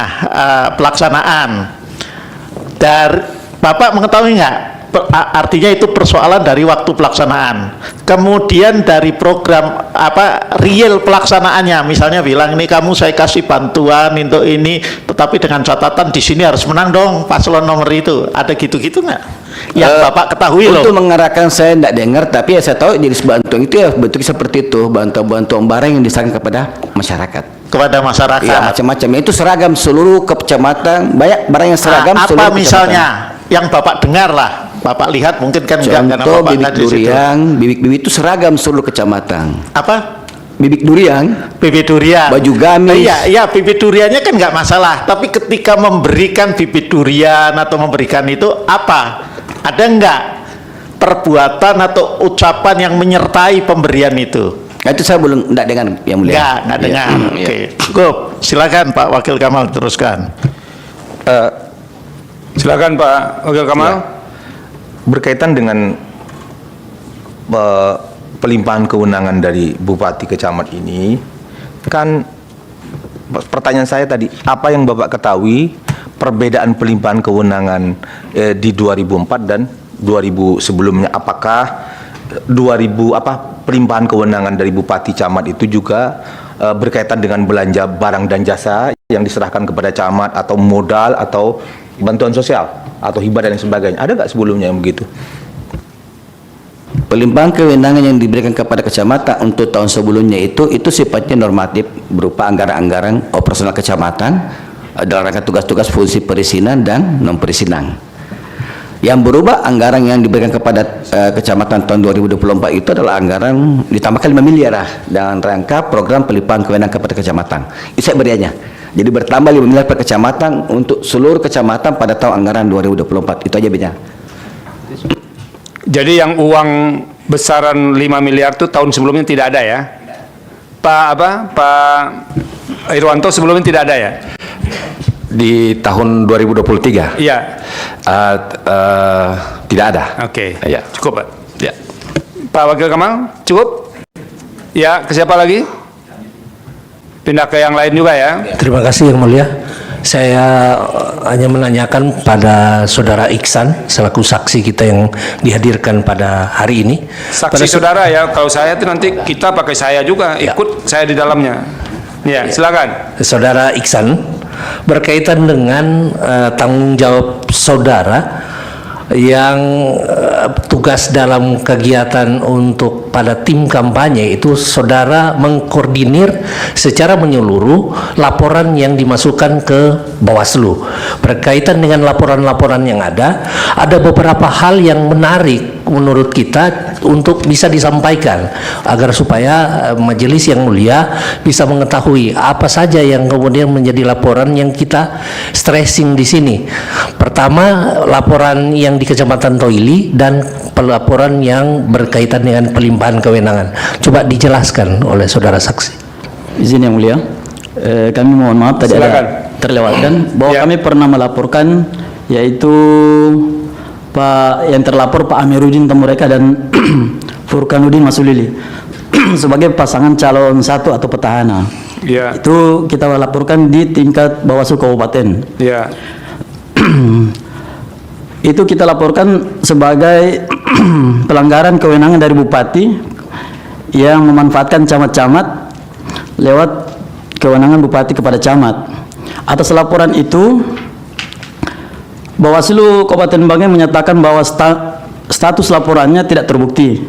pelaksanaan dari Bapak mengetahui nggak? Artinya itu persoalan dari waktu pelaksanaan. Kemudian dari program real pelaksanaannya, misalnya bilang ini kamu saya kasih bantuan untuk ini, tetapi dengan catatan di sini harus menang dong paslon nomor itu. Ada gitu-gitu nggak? Yang Bapak ketahui loh. Untuk mengarahkan saya tidak dengar, tapi ya saya tahu jenis bantuan itu ya bentuk seperti itu, bantuan barang yang diserahkan kepada masyarakat. Kepada masyarakat. Ya macam-macam. Itu seragam seluruh kecamatan, banyak barang yang seragam. Apa seluruh misalnya yang Bapak dengar lah? Bapak lihat mungkin kan enggak karena Contoh Bapak bibit nggak di situ. durian, bibit-bibit itu seragam seluruh kecamatan. Apa? Bibit durian, Bibit durian. Baju gamis. Iya, bibit duriannya kan nggak masalah. Tapi ketika memberikan bibit durian atau memberikan itu apa? Ada nggak perbuatan atau ucapan yang menyertai pemberian itu? nah, itu saya belum tidak dengar yang mulia. Nggak Ya. dengar. Ya. Oke, cukup. Silakan Pak Wakil Kamal teruskan. Silakan Pak Wakil Kamal. Berkaitan dengan pelimpahan kewenangan dari bupati ke camat ini, kan pertanyaan saya tadi, apa yang Bapak ketahui perbedaan pelimpahan kewenangan di 2004 dan 2000 sebelumnya? Apakah pelimpahan kewenangan dari bupati camat itu juga berkaitan dengan belanja barang dan jasa yang diserahkan kepada camat, atau modal, atau bantuan sosial, atau hibah dan sebagainya? Ada nggak sebelumnya yang begitu? Pelimpahan kewenangan yang diberikan kepada kecamatan untuk tahun sebelumnya itu sifatnya normatif, berupa anggaran-anggaran operasional kecamatan dalam rangka tugas-tugas fungsi perizinan dan non perizinan. Yang berubah anggaran yang diberikan kepada kecamatan tahun 2024 itu adalah anggaran ditambahkan 5 miliar dalam rangka program pelimpahan kewenangan kepada kecamatan. Itu saya beriannya. Jadi bertambah 5 miliar per kecamatan untuk seluruh kecamatan pada tahun anggaran 2024. Itu aja bedanya. Jadi yang uang besaran 5 miliar itu tahun sebelumnya tidak ada ya? Pak Irwanto sebelumnya tidak ada ya? Di tahun 2023 Iya. tidak ada. Oke. Ya. Cukup Pak. Ya. Pak Wakil Kamal, cukup? Ya, ke siapa lagi? Pindah ke yang lain juga ya. Terima kasih Yang Mulia. Saya hanya menanyakan pada Saudara Iksan selaku saksi kita yang dihadirkan pada hari ini. Saksi saudara ya, kalau saya itu nanti kita pakai saya juga, ikut saya di dalamnya. Ya, silakan. Saudara Iksan, berkaitan dengan tanggung jawab saudara yang tugas dalam kegiatan untuk pada tim kampanye itu, saudara mengkoordinir secara menyeluruh laporan yang dimasukkan ke Bawaslu. Berkaitan dengan laporan-laporan yang ada beberapa hal yang menarik menurut kita untuk bisa disampaikan agar supaya majelis yang mulia bisa mengetahui apa saja yang kemudian menjadi laporan yang kita stressing di sini. Pertama, laporan yang di Kecamatan Toili dan pelaporan yang berkaitan dengan pelimpahan kewenangan. Coba dijelaskan oleh saudara saksi. Izin Yang Mulia. Kami mohon maaf tadi Silakan. ada terlewatkan bahwa Ya. kami pernah melaporkan yaitu Pak yang terlapor Pak Amiruddin Tamureka dan Furkanuddin Masulili sebagai pasangan calon 1 atau petahana. Ya. Itu kita laporkan di tingkat Bawaslu Kabupaten. Ya. Itu kita laporkan sebagai pelanggaran kewenangan dari bupati yang memanfaatkan camat-camat lewat kewenangan bupati kepada camat. Atas laporan itu, Bawaslu Kabupaten Banggai menyatakan bahwa status laporannya tidak terbukti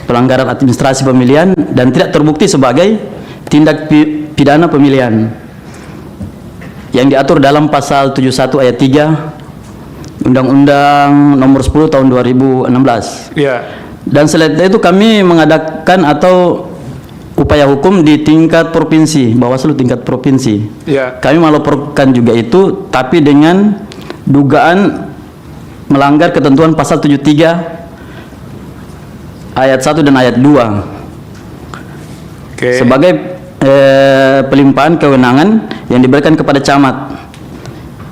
pelanggaran administrasi pemilihan dan tidak terbukti sebagai tindak pidana pemilihan yang diatur dalam pasal 71 ayat 3 Undang-Undang Nomor 10 Tahun 2016. Ya. Dan selain itu kami mengadakan atau upaya hukum di tingkat provinsi, Bawaslu tingkat provinsi. Ya. Kami melaporkan juga itu, tapi dengan dugaan melanggar ketentuan pasal 73 ayat 1 dan ayat 2 Oke. sebagai pelimpahan kewenangan yang diberikan kepada camat.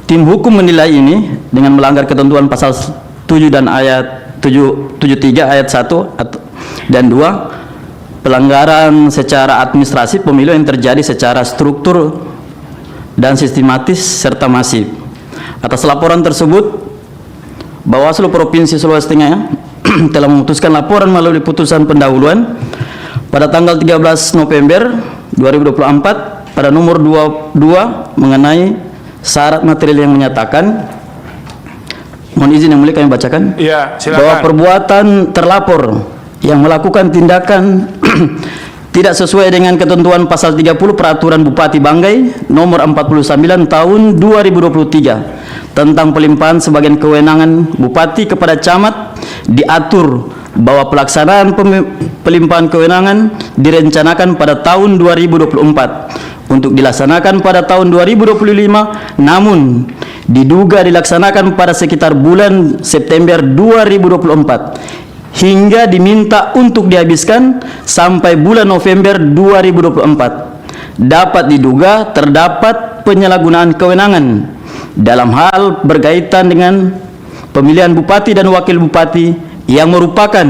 Tim hukum menilai ini dengan melanggar ketentuan pasal 7 dan ayat 73 ayat 1 dan 2, pelanggaran secara administrasi pemilu yang terjadi secara struktur dan sistematis serta masif. Atas laporan tersebut, Bawaslu Provinsi Sulawesi Tengah telah memutuskan laporan melalui putusan pendahuluan pada tanggal 13 November 2024 pada nomor 22 mengenai syarat material yang menyatakan, mohon izin yang mulia kami bacakan, Ya, silakan. bahwa perbuatan terlapor yang melakukan tindakan tidak sesuai dengan ketentuan pasal 30 Peraturan Bupati Banggai nomor 49 tahun 2023 tentang pelimpahan sebagian kewenangan bupati kepada camat, diatur bahwa pelaksanaan pelimpahan kewenangan direncanakan pada tahun 2024 untuk dilaksanakan pada tahun 2025, namun diduga dilaksanakan pada sekitar bulan September 2024 hingga diminta untuk dihabiskan sampai bulan November 2024. Dapat diduga terdapat penyalahgunaan kewenangan dalam hal berkaitan dengan pemilihan bupati dan wakil bupati yang merupakan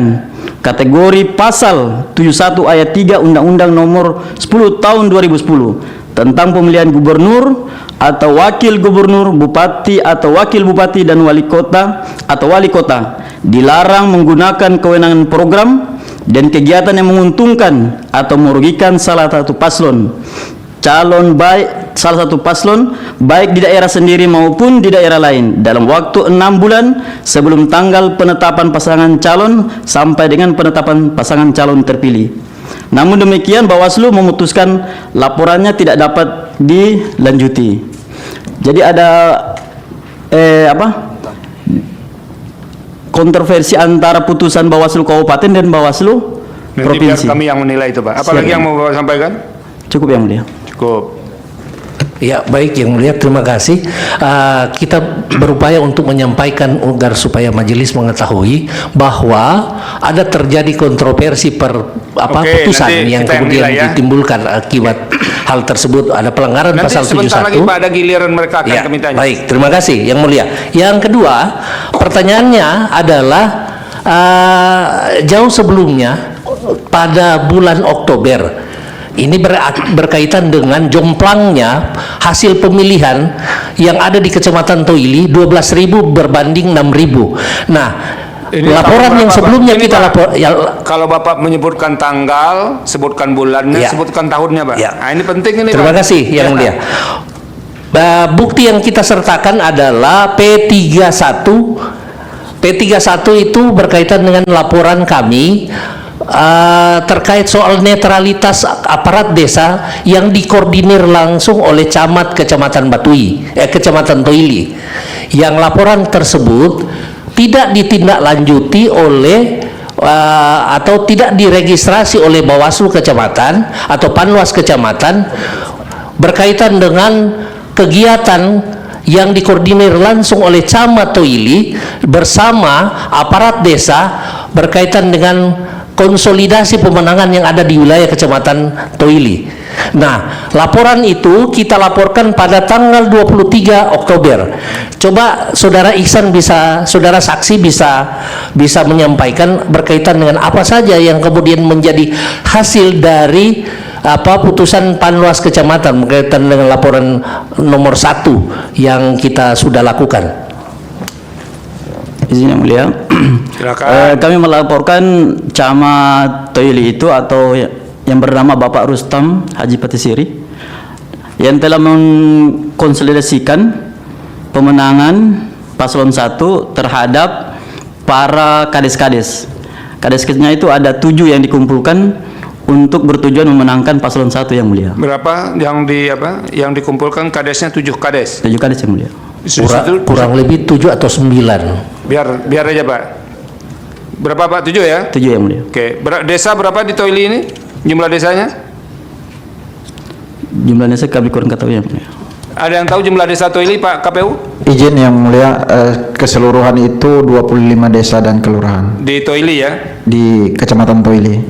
kategori pasal 71 ayat 3 Undang-Undang Nomor 10 Tahun 2010 tentang pemilihan gubernur atau wakil gubernur, bupati atau wakil bupati dan wali kota atau wali kota dilarang menggunakan kewenangan program dan kegiatan yang menguntungkan atau merugikan salah satu paslon baik di daerah sendiri maupun di daerah lain dalam waktu 6 bulan sebelum tanggal penetapan pasangan calon sampai dengan penetapan pasangan calon terpilih. Namun demikian, Bawaslu memutuskan laporannya tidak dapat dilanjuti. Jadi ada kontroversi antara putusan Bawaslu Kabupaten dan Bawaslu Nanti Provinsi. biar kami yang menilai itu, Pak. Apalagi Silakan. yang mau Bapak sampaikan? Cukup yang mulia. Cukup. Ya, baik yang mulia, terima kasih. Kita berupaya untuk menyampaikan agar supaya majelis mengetahui bahwa ada terjadi kontroversi Oke, putusan nanti yang kita yang kemudian nilai ya. ditimbulkan akibat hal tersebut. Ada pelanggaran Nanti pasal 71. sebentar lagi Pak ada giliran mereka akan Ya, kami tanya. baik, terima kasih yang mulia. Yang kedua, pertanyaannya adalah jauh sebelumnya pada bulan Oktober ini berkaitan dengan jomplangnya hasil pemilihan yang ada di Kecamatan Toili 12.000 berbanding 6.000. Nah, Ini laporan tahun yang berapa, sebelumnya Pak? Ini, kita Pak, lapor ya, kalau Bapak menyebutkan tanggal, sebutkan bulannya, Ya. sebutkan tahunnya, Pak. Ya. Nah, ini penting ini, terima Pak. kasih yang Ya. mulia. Bukti yang kita sertakan adalah P31. P31 itu berkaitan dengan laporan kami terkait soal netralitas aparat desa yang dikoordinir langsung oleh camat Kecamatan Kecamatan Toili. Yang laporan tersebut tidak ditindaklanjuti oleh atau tidak diregistrasi oleh Bawaslu Kecamatan atau Panwas Kecamatan berkaitan dengan kegiatan yang dikoordinir langsung oleh Camat Toili bersama aparat desa berkaitan dengan konsolidasi pemenangan yang ada di wilayah Kecamatan Toili. Nah, laporan itu kita laporkan pada tanggal 23 Oktober. Coba Saudara Ihsan Saudara saksi bisa menyampaikan berkaitan dengan apa saja yang kemudian menjadi hasil dari putusan Panwas Kecamatan berkaitan dengan laporan nomor 1 yang kita sudah lakukan. Izin yang mulia. Silakan. Kami melaporkan camat Toili itu atau yang bernama Bapak Rustam Haji Patisiri yang telah mengkonsolidasikan pemenangan paslon 1 terhadap para kades-kades. Kades-kadesnya itu ada 7 yang dikumpulkan untuk bertujuan memenangkan paslon 1 yang mulia. Berapa yang dikumpulkan kadesnya? 7 kades. 7 kades yang mulia. Kurang lebih 7 atau 9. Biar aja Pak. Berapa Pak? 7 ya? 7 yang mulia. Oke. Desa berapa di Toili ini? Jumlah desanya? Jumlahnya saya kami kurang ketahui yang mulia. Ada yang tahu jumlah desa Toili Pak KPU? Izin yang mulia, keseluruhan itu 25 desa dan kelurahan Di Toili ya? di Kecamatan Toili.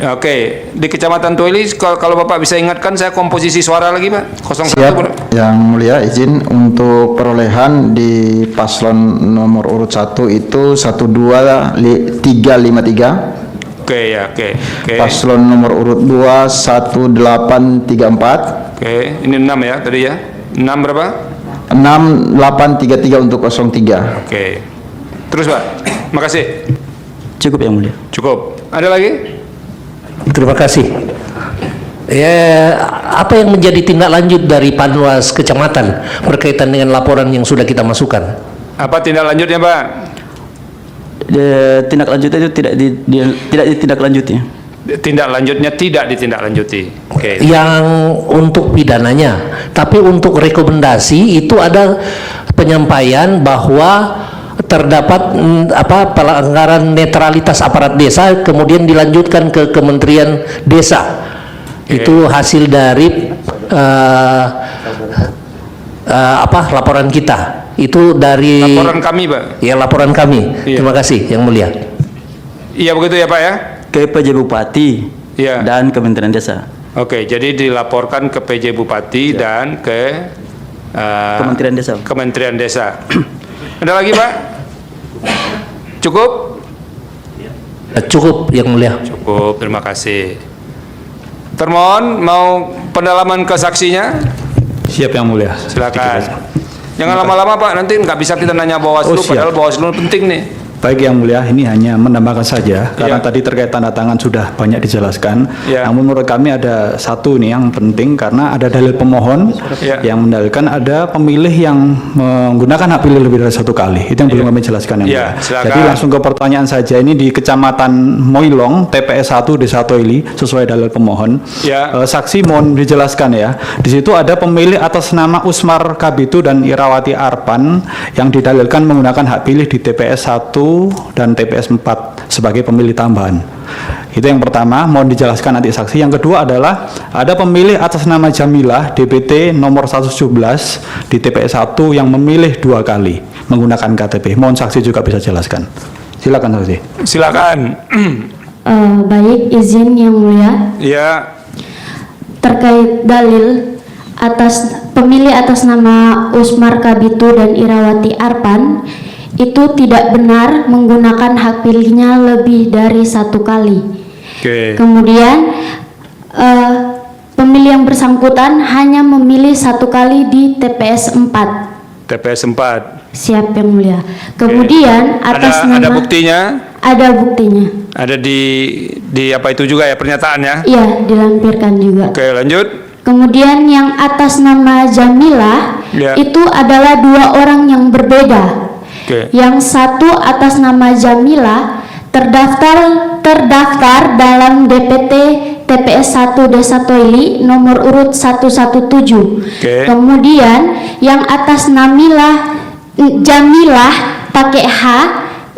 Oke. Di Kecamatan Toili kalau Bapak bisa ingatkan saya komposisi suara lagi Pak. 01 Siap, yang mulia, izin untuk perolehan di paslon nomor urut 1 itu 12353. Oke ya, oke. Paslon nomor urut 2 1834. Oke, ini 6 ya tadi ya. 6 berapa? 6833 untuk 03. Oke. Terus Pak. Makasih. Cukup yang mulia. Cukup. Ada lagi? Terima kasih. Ya, apa yang menjadi tindak lanjut dari Panwas Kecamatan berkaitan dengan laporan yang sudah kita masukkan? Apa tindak lanjutnya, Pak? Tindak lanjutnya itu tidak ditindaklanjuti. Tindak lanjutnya tidak ditindaklanjuti. Oke. Yang untuk pidananya, tapi untuk rekomendasi itu ada penyampaian bahwa terdapat pelanggaran netralitas aparat desa, kemudian dilanjutkan ke Kementerian Desa. Itu hasil dari laporan kita. Itu dari laporan kami, Pak. Ya, laporan kami. Iya. Terima kasih yang mulia. Iya begitu ya, Pak ya? Ke PJ Bupati Iya. dan Kementerian Desa. Oke, jadi dilaporkan ke PJ Bupati dan ke Kementerian Desa. Kementerian Desa. Ada lagi, Pak? Cukup? Cukup yang mulia. Cukup, terima kasih. Termohon mau pendalaman ke saksinya? Siap yang mulia. Silakan. Jangan lama-lama Pak, nanti nggak bisa kita nanya Bawaslu, padahal Bawaslu penting nih. Baik yang mulia, ini hanya menambahkan saja karena Iya. tadi terkait tanda tangan sudah banyak dijelaskan. Iya. Namun menurut kami ada satu nih yang penting karena ada dalil pemohon Iya. yang mendalilkan ada pemilih yang menggunakan hak pilih lebih dari satu kali. Itu yang belum kami jelaskan yang Iya, mulia. silakan. Jadi langsung ke pertanyaan saja, ini di Kecamatan Moilong, TPS 1 Desa Toili sesuai dalil pemohon. Iya. Saksi mohon dijelaskan ya. Di situ ada pemilih atas nama Usmar Kabitu dan Irawati Arpan yang didalilkan menggunakan hak pilih di TPS 1 dan TPS 4 sebagai pemilih tambahan. Itu yang pertama, mohon dijelaskan nanti saksi. Yang kedua adalah ada pemilih atas nama Jamilah DPT nomor 117 di TPS 1 yang memilih 2 kali menggunakan KTP. Mohon saksi juga bisa jelaskan. Silakan saksi. Silakan. Baik, izin yang mulia. Ya, Terkait dalil pemilih atas nama Usmar Kabitu dan Irawati Arpan itu tidak benar menggunakan hak pilihnya lebih dari 1 kali. oke. Kemudian pemilih yang bersangkutan hanya memilih 1 kali di TPS 4. TPS 4. Siap yang mulia. Kemudian atas nama Ada buktinya? Ada buktinya. Ada di apa itu juga ya pernyataannya? Iya, dilampirkan juga. Oke, lanjut. Kemudian yang atas nama Jamilah Ya. itu adalah 2 orang yang berbeda. Oke. Yang satu atas nama Jamilah terdaftar dalam DPT TPS 1 Desa Toili nomor urut 117. Oke. Kemudian yang atas Jamilah pakai H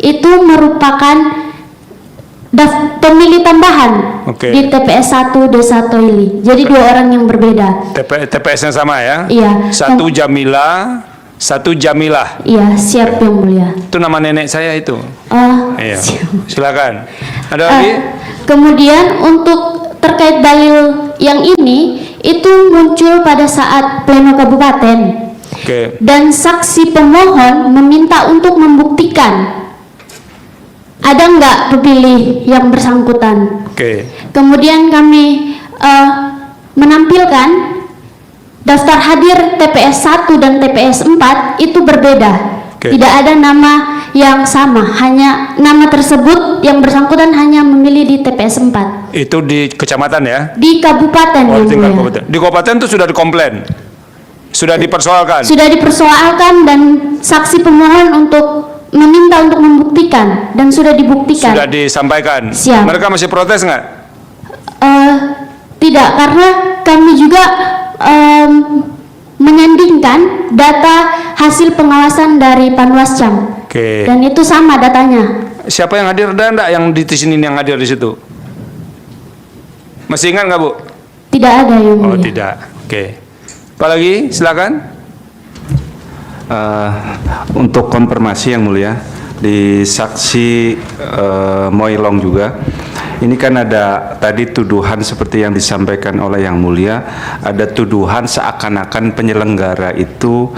itu merupakan pemilih tambahan Oke. di TPS 1 Desa Toili. Jadi 2 orang yang berbeda. TPS-nya sama ya? Iya. Satu Jamila, Satu Jamilah. Iya, siap Yang Mulia. Itu nama nenek saya itu. Iya. Silakan. Ada lagi? Kemudian untuk terkait dalil yang ini itu muncul pada saat pleno kabupaten. Oke. Dan saksi pemohon meminta untuk membuktikan ada nggak pemilih yang bersangkutan. Oke. Kemudian kami menampilkan daftar hadir TPS 1 dan TPS 4 itu berbeda. Oke. Tidak ada nama yang sama, hanya nama tersebut yang bersangkutan hanya memilih di TPS 4. Itu di kecamatan ya? Di kabupaten, Oh, Yang di tingkat Mulia. kabupaten. Di kabupaten itu sudah dikomplain. Sudah dipersoalkan. Sudah dipersoalkan dan saksi pemohon untuk meminta untuk membuktikan dan sudah dibuktikan. Sudah disampaikan. Siap. Mereka masih protes nggak? Tidak, karena kami juga menyandingkan data hasil pengawasan dari Panwascam. Oke. Dan itu sama datanya. Siapa yang hadir? Ada enggak yang di sini yang hadir di situ? Masih ingat nggak, Bu? Tidak ada, Yang Oh, Mulia. tidak. Oke. Apa lagi? Silakan. Untuk konfirmasi Yang Mulia, di saksi Moilong juga, ini kan ada tadi tuduhan seperti yang disampaikan oleh Yang Mulia, ada tuduhan seakan-akan penyelenggara itu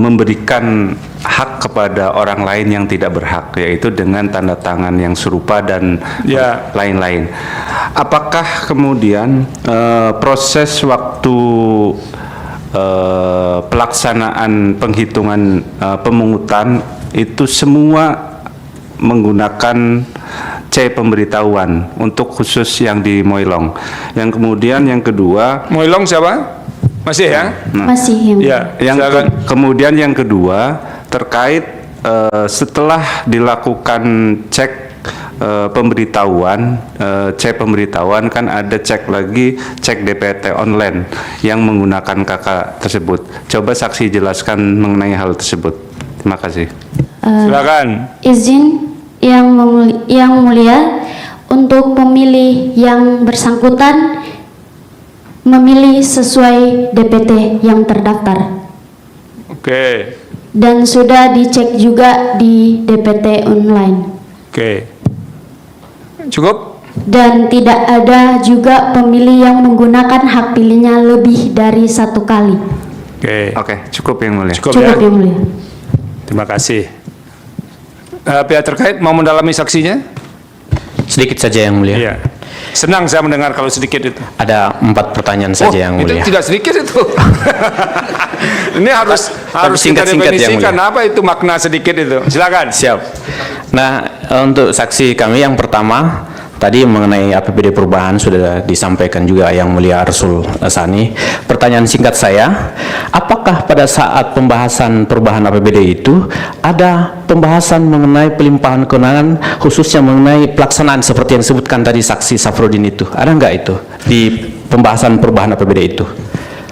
memberikan hak kepada orang lain yang tidak berhak, yaitu dengan tanda tangan yang serupa dan Ya. lain-lain. Apakah kemudian proses waktu pelaksanaan penghitungan pemungutan itu semua menggunakan C pemberitahuan untuk khusus yang di Moilong. Yang kemudian yang kedua, Moilong siapa? Masih ya? Masih, Yang Mulia. Ya. Silakan. kemudian yang kedua terkait setelah dilakukan cek pemberitahuan, cek pemberitahuan kan ada cek lagi cek DPT online yang menggunakan kakak tersebut. Coba saksi jelaskan mengenai hal tersebut. Terima kasih. Silakan. Izin yang mulia, untuk pemilih yang bersangkutan memilih sesuai DPT yang terdaftar. Oke. Dan sudah dicek juga di DPT online. Oke. Cukup? Dan tidak ada juga pemilih yang menggunakan hak pilihnya lebih dari satu kali. Oke. Cukup Yang Mulia. Cukup Cukup, ya? Yang Mulia. Terima kasih. Pihak terkait mau mendalami saksinya? Sedikit saja Yang Mulia. Iya. Senang saya mendengar kalau sedikit itu. Ada 4 pertanyaan saja Yang Mulia. Itu tidak sedikit itu. Ini harus kita singkat-singkat, Yang definisikan Mulia. apa itu makna sedikit itu. Silakan. Siap. Nah, untuk saksi kami yang pertama tadi mengenai APBD perubahan sudah disampaikan juga Yang Mulia Arsul Sani. Pertanyaan singkat saya, apakah pada saat pembahasan perubahan APBD itu ada pembahasan mengenai pelimpahan kewenangan khususnya mengenai pelaksanaan seperti yang disebutkan tadi saksi Safrudin itu? Ada enggak itu di pembahasan perubahan APBD itu?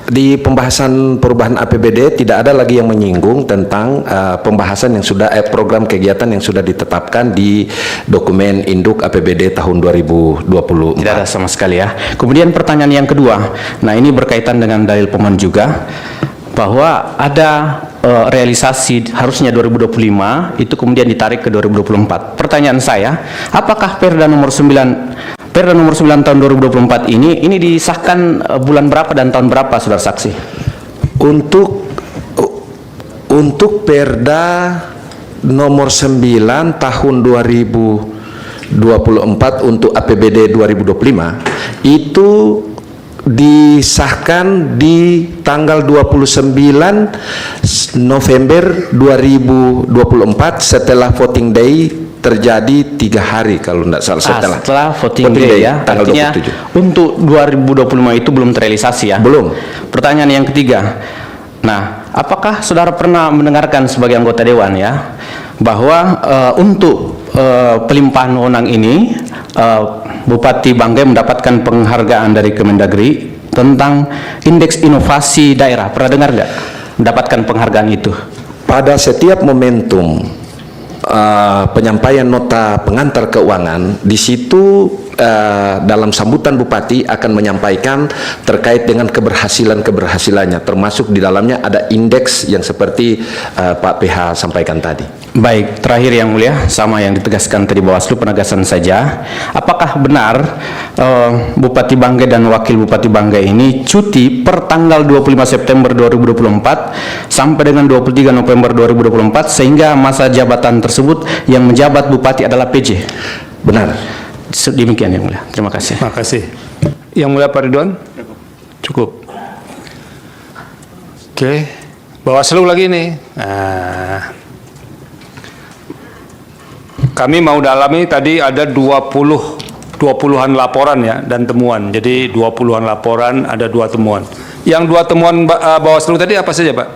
Di pembahasan perubahan APBD tidak ada lagi yang menyinggung tentang pembahasan yang sudah program kegiatan yang sudah ditetapkan di dokumen induk APBD tahun 2020. Tidak ada sama sekali ya. Kemudian pertanyaan yang kedua, nah ini berkaitan dengan dalil pemohon juga, bahwa ada realisasi harusnya 2025 itu kemudian ditarik ke 2024. Pertanyaan saya, apakah Perda nomor 9 tahun 2024 ini disahkan bulan berapa dan tahun berapa, saudara saksi? Untuk Perda nomor 9 tahun 2024 untuk APBD 2025 itu disahkan di tanggal 29 November 2024 setelah voting day terjadi 3 hari kalau tidak salah Setelah voting day ya, tanggal artinya 27. untuk 2025 itu belum terrealisasi ya? Belum. Pertanyaan yang ketiga, nah apakah saudara pernah mendengarkan sebagai anggota Dewan ya, bahwa untuk pelimpahan wewenang ini Bupati Banggai mendapatkan penghargaan dari Kemendagri tentang indeks inovasi daerah? Pernah dengar nggak mendapatkan penghargaan itu? Pada setiap momentum penyampaian nota pengantar keuangan, di situ dalam sambutan Bupati akan menyampaikan terkait dengan keberhasilannya, termasuk di dalamnya ada indeks yang seperti Pak PH sampaikan tadi. Baik, terakhir yang mulia, sama yang ditegaskan tadi Bawaslu, penegasan saja. Apakah benar Bupati Banggai dan Wakil Bupati Banggai ini cuti per tanggal 25 September 2024 sampai dengan 23 November 2024 sehingga masa jabatan tersebut yang menjabat Bupati adalah PJ? Benar. Demikian yang mulia. Terima kasih. Terima kasih. Yang mulia Pak Ridwan? Cukup. Oke. Bawaslu lagi nih. Kami mau dalami tadi ada 20-an laporan ya dan temuan. Jadi 20-an laporan, ada 2 temuan. Yang 2 temuan Bawaslu tadi apa saja, Pak?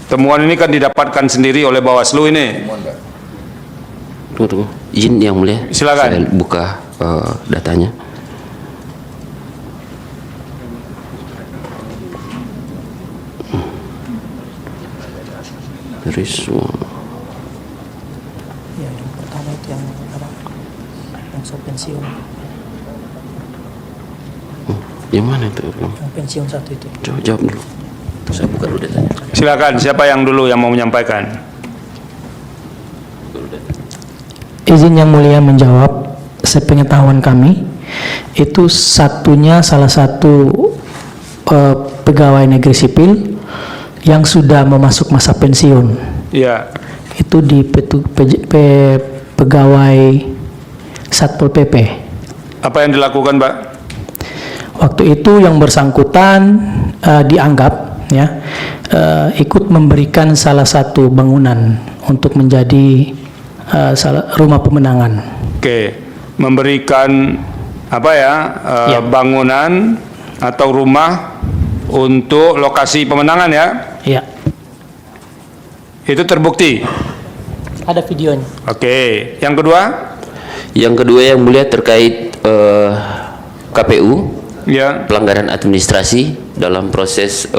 Temuan ini kan didapatkan sendiri oleh Bawaslu ini. Tunggu. Izin yang mulia. Silakan. Saya buka datanya. Yang pertama itu yang apa? Yang soal pensiun. Yang mana itu? Yang pensiun 1 itu. Coba jawab dulu. Saya buka dulu datanya. Silakan, siapa yang dulu yang mau menyampaikan? Izin yang mulia menjawab, sepengetahuan kami itu salah satu pegawai negeri sipil yang sudah memasuk masa pensiun. Iya. Itu di pegawai Satpol PP. Apa yang dilakukan, Pak? Waktu itu yang bersangkutan dianggap ya ikut memberikan salah satu bangunan untuk menjadi rumah pemenangan. Oke, memberikan apa ya, bangunan atau rumah untuk lokasi pemenangan ya? Iya. Itu terbukti. Ada videonya. Oke, yang kedua? Yang kedua yang mulia terkait KPU, ya. Pelanggaran administrasi dalam proses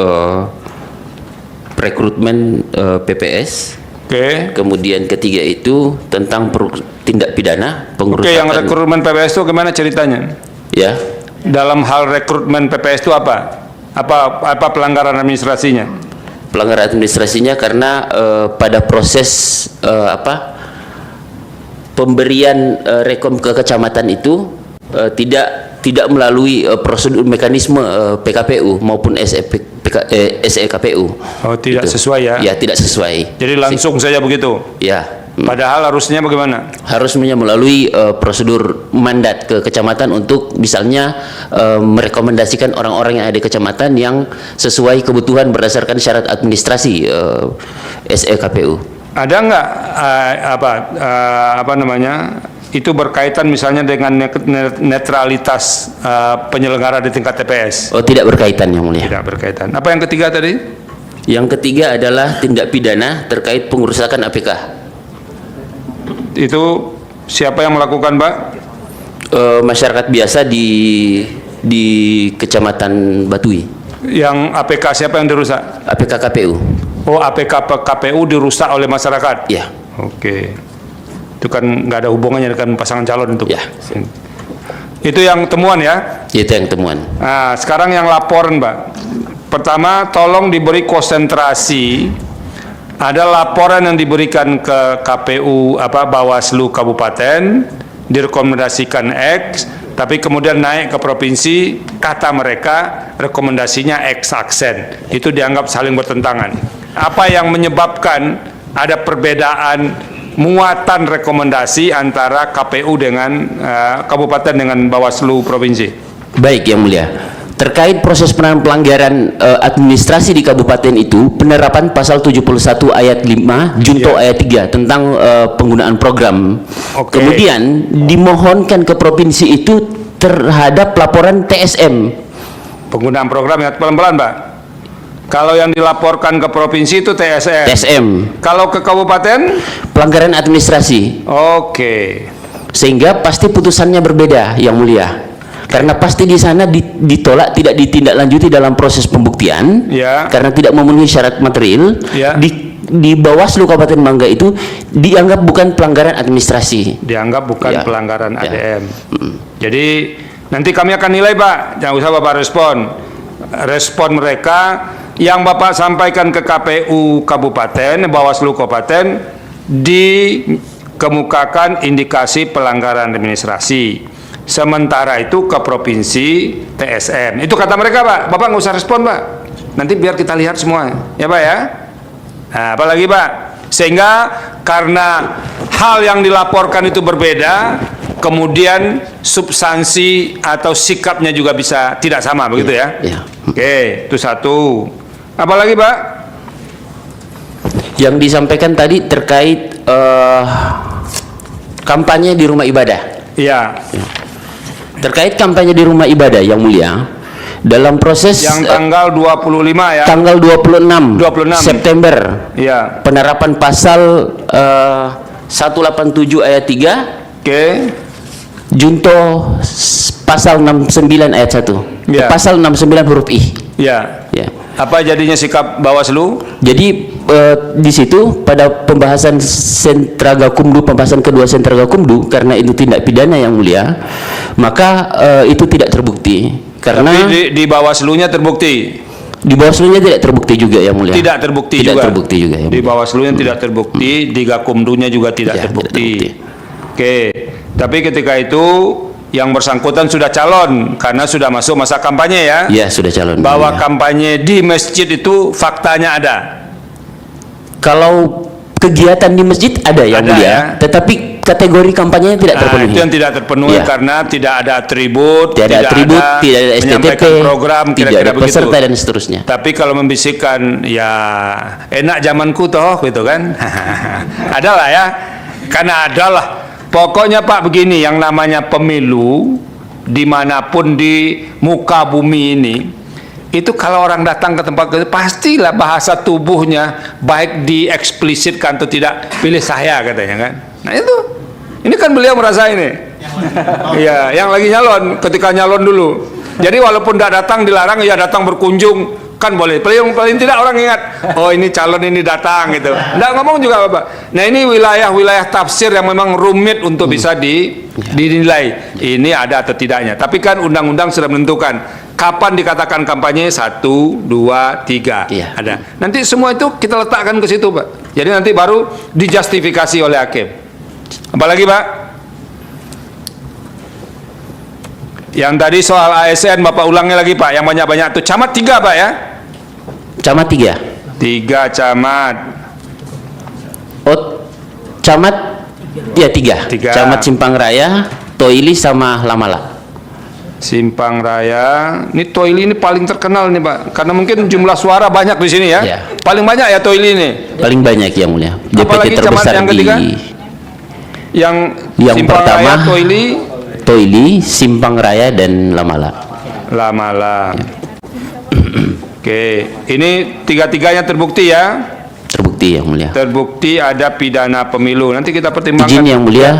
rekrutmen PPS. Oke. Kemudian ketiga itu tentang tindak pidana pengerusakan. Oke, yang rekrutmen PPS itu gimana ceritanya? Ya. Dalam hal rekrutmen PPS itu apa? Apa pelanggaran administrasinya? Pelanggaran administrasinya karena pada proses pemberian rekom ke kecamatan itu tidak melalui prosedur mekanisme PKPU maupun SEKPU. Oh, tidak gitu. Sesuai ya? Ya, tidak sesuai. Jadi langsung saja begitu? Ya. Padahal harusnya bagaimana? Harusnya melalui prosedur mandat ke kecamatan untuk misalnya merekomendasikan orang-orang yang ada di kecamatan yang sesuai kebutuhan berdasarkan syarat administrasi SEKPU. Ada nggak apa namanya itu berkaitan misalnya dengan netralitas penyelenggara di tingkat TPS? Oh, tidak berkaitan yang mulia. Tidak berkaitan. Apa yang ketiga tadi? Yang ketiga adalah tindak pidana terkait pengerusakan APK. Itu siapa yang melakukan, Pak? Masyarakat biasa di Kecamatan Batui. Yang APK siapa yang dirusak? APK KPU. Oh, APK KPU dirusak oleh masyarakat? Ya. Oke. Itu kan nggak ada hubungannya dengan pasangan calon itu. Ya. Itu yang temuan ya? Itu yang temuan. Nah, sekarang yang laporan, Pak. Pertama, tolong diberi konsentrasi. Ada laporan yang diberikan ke KPU Bawaslu Kabupaten, direkomendasikan X, tapi kemudian naik ke provinsi, kata mereka rekomendasinya X aksen. Itu dianggap saling bertentangan. Apa yang menyebabkan ada perbedaan muatan rekomendasi antara KPU dengan kabupaten dengan Bawaslu provinsi? Baik yang mulia. Terkait proses penanganan pelanggaran administrasi di kabupaten itu, penerapan pasal 71 ayat 5 junto ayat 3 tentang penggunaan program. Oke. Kemudian dimohonkan ke provinsi itu terhadap laporan TSM. Penggunaan program ya, pelan-pelan, Pak. Kalau yang dilaporkan ke provinsi itu TSM. TSM. Kalau ke kabupaten? Pelanggaran administrasi. Oke. Sehingga pasti putusannya berbeda, yang mulia. Karena pasti di sana ditolak, tidak ditindaklanjuti dalam proses pembuktian, ya. Karena tidak memenuhi syarat material, ya. di Bawaslu Kabupaten Bangka itu dianggap bukan pelanggaran administrasi. Dianggap bukan Ya. pelanggaran Ya. ADM. Jadi nanti kami akan nilai, Pak. Jangan usah Bapak respon. Respon mereka yang Bapak sampaikan ke KPU Kabupaten, Bawaslu Kabupaten, dikemukakan indikasi pelanggaran administrasi. Sementara itu ke provinsi TSM. Itu kata mereka, Pak. Bapak nggak usah respon, Pak. Nanti biar kita lihat semua. Ya, Pak ya. Nah, apalagi, Pak? Sehingga karena hal yang dilaporkan itu berbeda, kemudian substansi atau sikapnya juga bisa tidak sama, begitu ya? Ya. Oke, itu satu. Apalagi, Pak? Yang disampaikan tadi terkait kampanye di rumah ibadah. Iya. Terkait kampanye di rumah ibadah, Yang Mulia, dalam proses Yang tanggal 25 ya. tanggal 26 September, Iya. penerapan pasal 187 ayat 3, Oke. junto pasal 69 ayat 1. Ya. Pasal 69 huruf I. Iya. Ya. Apa jadinya sikap Bawaslu? Jadi di situ pada pembahasan sentra gakumdu, pembahasan kedua sentra gakumdu, karena itu tindak pidana, Yang Mulia, maka itu tidak terbukti. Karena Tapi di Bawaslu-nya terbukti. di Bawaslu-nya tidak terbukti juga, Yang Mulia. Tidak terbukti Tidak juga. terbukti juga, Yang Di Mulia. Bawaslu-nya tidak terbukti, di Gakumdunya juga tidak Ya, terbukti. tidak Oke. Tapi ketika itu yang bersangkutan sudah calon karena sudah masuk masa kampanye ya. Ya, sudah calon. Bahwa Ya. kampanye di masjid itu faktanya ada. Kalau kegiatan di masjid ada, Yang Ada, Mulia, ya. tetapi kategori kampanyenya tidak Nah, terpenuhi. itu yang tidak terpenuhi Ya. karena tidak ada atribut, Tidak ada atribut, tidak ada STTP, menyampaikan program, tidak kira-kira ada begitu. peserta dan seterusnya. Tapi kalau membisikkan ya enak zamanku toh gitu kan. Adalah ya. Karena adalah pokoknya Pak begini, yang namanya pemilu dimanapun di muka bumi ini, itu kalau orang datang ke tempat itu pastilah bahasa tubuhnya baik dieksplisitkan atau tidak, pilih saya katanya kan. Nah itu, ini kan beliau merasa ini. Iya, yang lagi nyalon, ketika nyalon dulu. Jadi walaupun tidak datang dilarang, ya datang berkunjung kan boleh. Paling tidak orang ingat, oh ini calon ini datang gitu. Nggak ngomong juga Bapak. Nah ini wilayah-wilayah tafsir yang memang rumit untuk bisa dinilai ini ada atau tidaknya. Tapi kan undang-undang sudah menentukan kapan dikatakan kampanye 1, 2, 3 Iya. ada. Nanti semua itu kita letakkan ke situ Pak. Jadi nanti baru dijustifikasi oleh hakim. Apalagi Pak? Yang tadi soal ASN Bapak ulangnya lagi Pak, yang banyak-banyak tuh camat 3 Pak ya? Camat 3. 3 camat. Oh, camat ya 3. Tiga. Camat Simpang Raya, Toili sama Lamala. Simpang Raya. Ini Toili ini paling terkenal nih Pak, karena mungkin jumlah suara banyak di sini ya. Ya. Paling banyak ya Toili ini. Paling banyak, Yang Mulia. DPT Apalagi camat terbesar yang ketiga? di Yang Simpang pertama Raya, Toili, Toili, Simpang Raya dan Lamala. Lamala. Oke, ini tiga-tiganya terbukti ya? Terbukti, Yang Mulia. Terbukti ada pidana pemilu. Nanti kita pertimbangkan. Izin, Yang Mulia,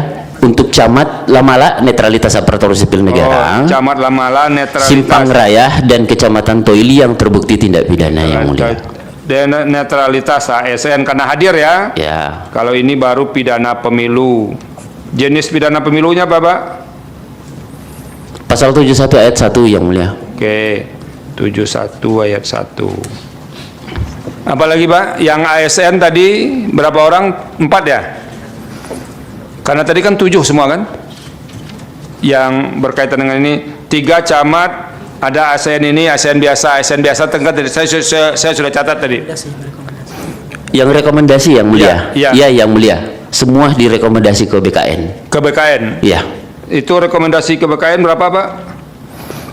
untuk camat Lamala netralitas aparatur sipil negara. Oh, camat Lamala netralitas. Simpang Raya dan Kecamatan Toili yang terbukti tindak pidana, Yang Mulia. Dan netralitas ASN karena hadir ya. Ya. Kalau ini baru pidana pemilu. Jenis pidana pemilunya Bapak? Pasal 71 ayat 1, Yang Mulia. Oke. 71 ayat 1. Apalagi Pak? Yang ASN tadi berapa orang? 4 ya? Karena tadi kan 7 semua kan? Yang berkaitan dengan ini 3 camat, ada ASN ini, ASN biasa tengah tadi saya sudah catat tadi. Yang rekomendasi, Yang Mulia. Ya, Ya, Yang Mulia. Semua direkomendasi ke BKN. Ke BKN. Ya. Itu rekomendasi ke BKN berapa Pak?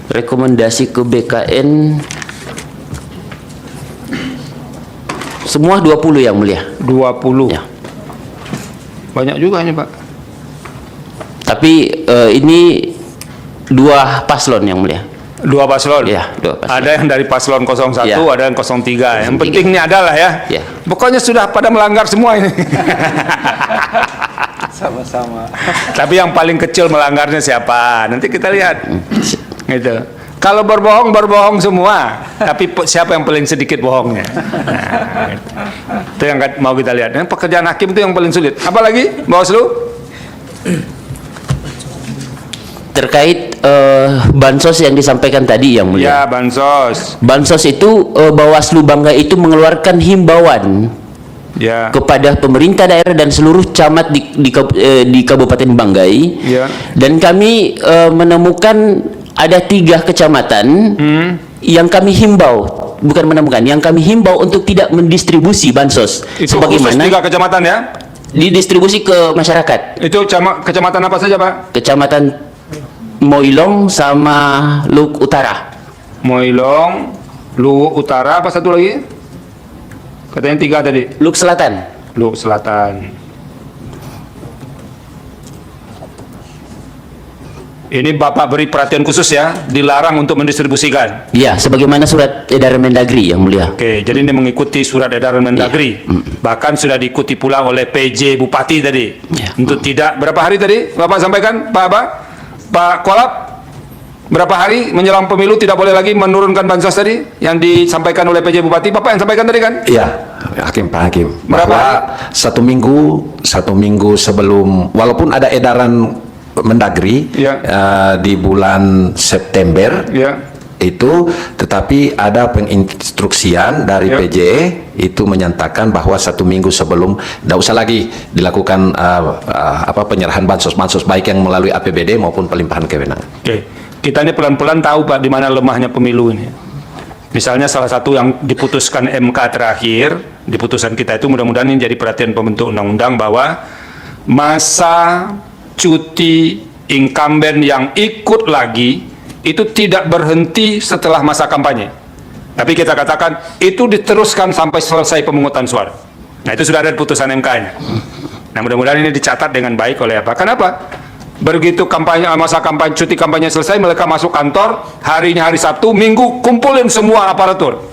Rekomendasi ke BKN semua 20, Yang Mulia. 20. Ya. Banyak juga ini Pak. Tapi ini 2 paslon, Yang Mulia. 2 paslon. Ya, 2 paslon. Ada yang dari paslon 01, Ya. ada yang 03. Yang 03. penting ini adalah ya. Ya. Pokoknya sudah pada melanggar semua ini. Sama-sama. Tapi yang paling kecil melanggarnya siapa? Nanti kita lihat. Gitu. Kalau berbohong semua, tapi siapa yang paling sedikit bohongnya? Nah, gitu. Itu Itu yang mau kita lihat. Yang pekerjaan hakim itu yang paling sulit. Apalagi, Bawaslu? Terkait bansos yang disampaikan tadi yang mulia. Ya, bansos. Bansos itu Bawaslu Banggai itu mengeluarkan himbauan Ya. kepada pemerintah daerah dan seluruh camat di Kabupaten Banggai. Ya. Dan kami menemukan ada 3 kecamatan yang kami himbau, bukan menemukan, yang kami himbau untuk tidak mendistribusi bansos. Itu khusus 3 kecamatan ya? Didistribusi ke masyarakat. Itu kecamatan apa saja, Pak? Kecamatan Moilong sama Luhuk Utara. Moilong, Luhuk Utara, apa satu lagi? Katanya 3 tadi. Luhuk Selatan. Luhuk Selatan. Ini Bapak beri perhatian khusus ya, dilarang untuk mendistribusikan. Ya, sebagaimana surat edaran Mendagri yang mulia. Oke, jadi ini mengikuti surat edaran Mendagri. Bahkan sudah diikuti pula oleh PJ Bupati tadi. Untuk tidak, berapa hari tadi Bapak sampaikan, Pak Kolap? Berapa hari menjelang pemilu tidak boleh lagi menurunkan bansos tadi yang disampaikan oleh PJ Bupati? Bapak yang sampaikan tadi kan? Iya, Pak Hakim. Berapa? Bahwa satu minggu sebelum, walaupun ada edaran Mendagri di bulan September itu, tetapi ada penginstruksian dari PJE itu menyatakan bahwa 1 minggu sebelum tidak usah lagi dilakukan penyerahan bansos baik yang melalui APBD maupun pelimpahan kewenangan. Oke, kita ini pelan-pelan tahu Pak di mana lemahnya pemilu ini. Misalnya salah satu yang diputuskan MK terakhir, di putusan kita itu mudah-mudahan ini jadi perhatian pembentuk undang-undang bahwa masa cuti incumbent yang ikut lagi itu tidak berhenti setelah masa kampanye. Tapi kita katakan itu diteruskan sampai selesai pemungutan suara. Nah, itu sudah ada putusan MK-nya. Nah, mudah-mudahan ini dicatat dengan baik oleh apa? Kenapa? Begitu masa kampanye, cuti kampanye selesai, mereka masuk kantor, hari ini hari Sabtu, Minggu kumpulin semua aparatur.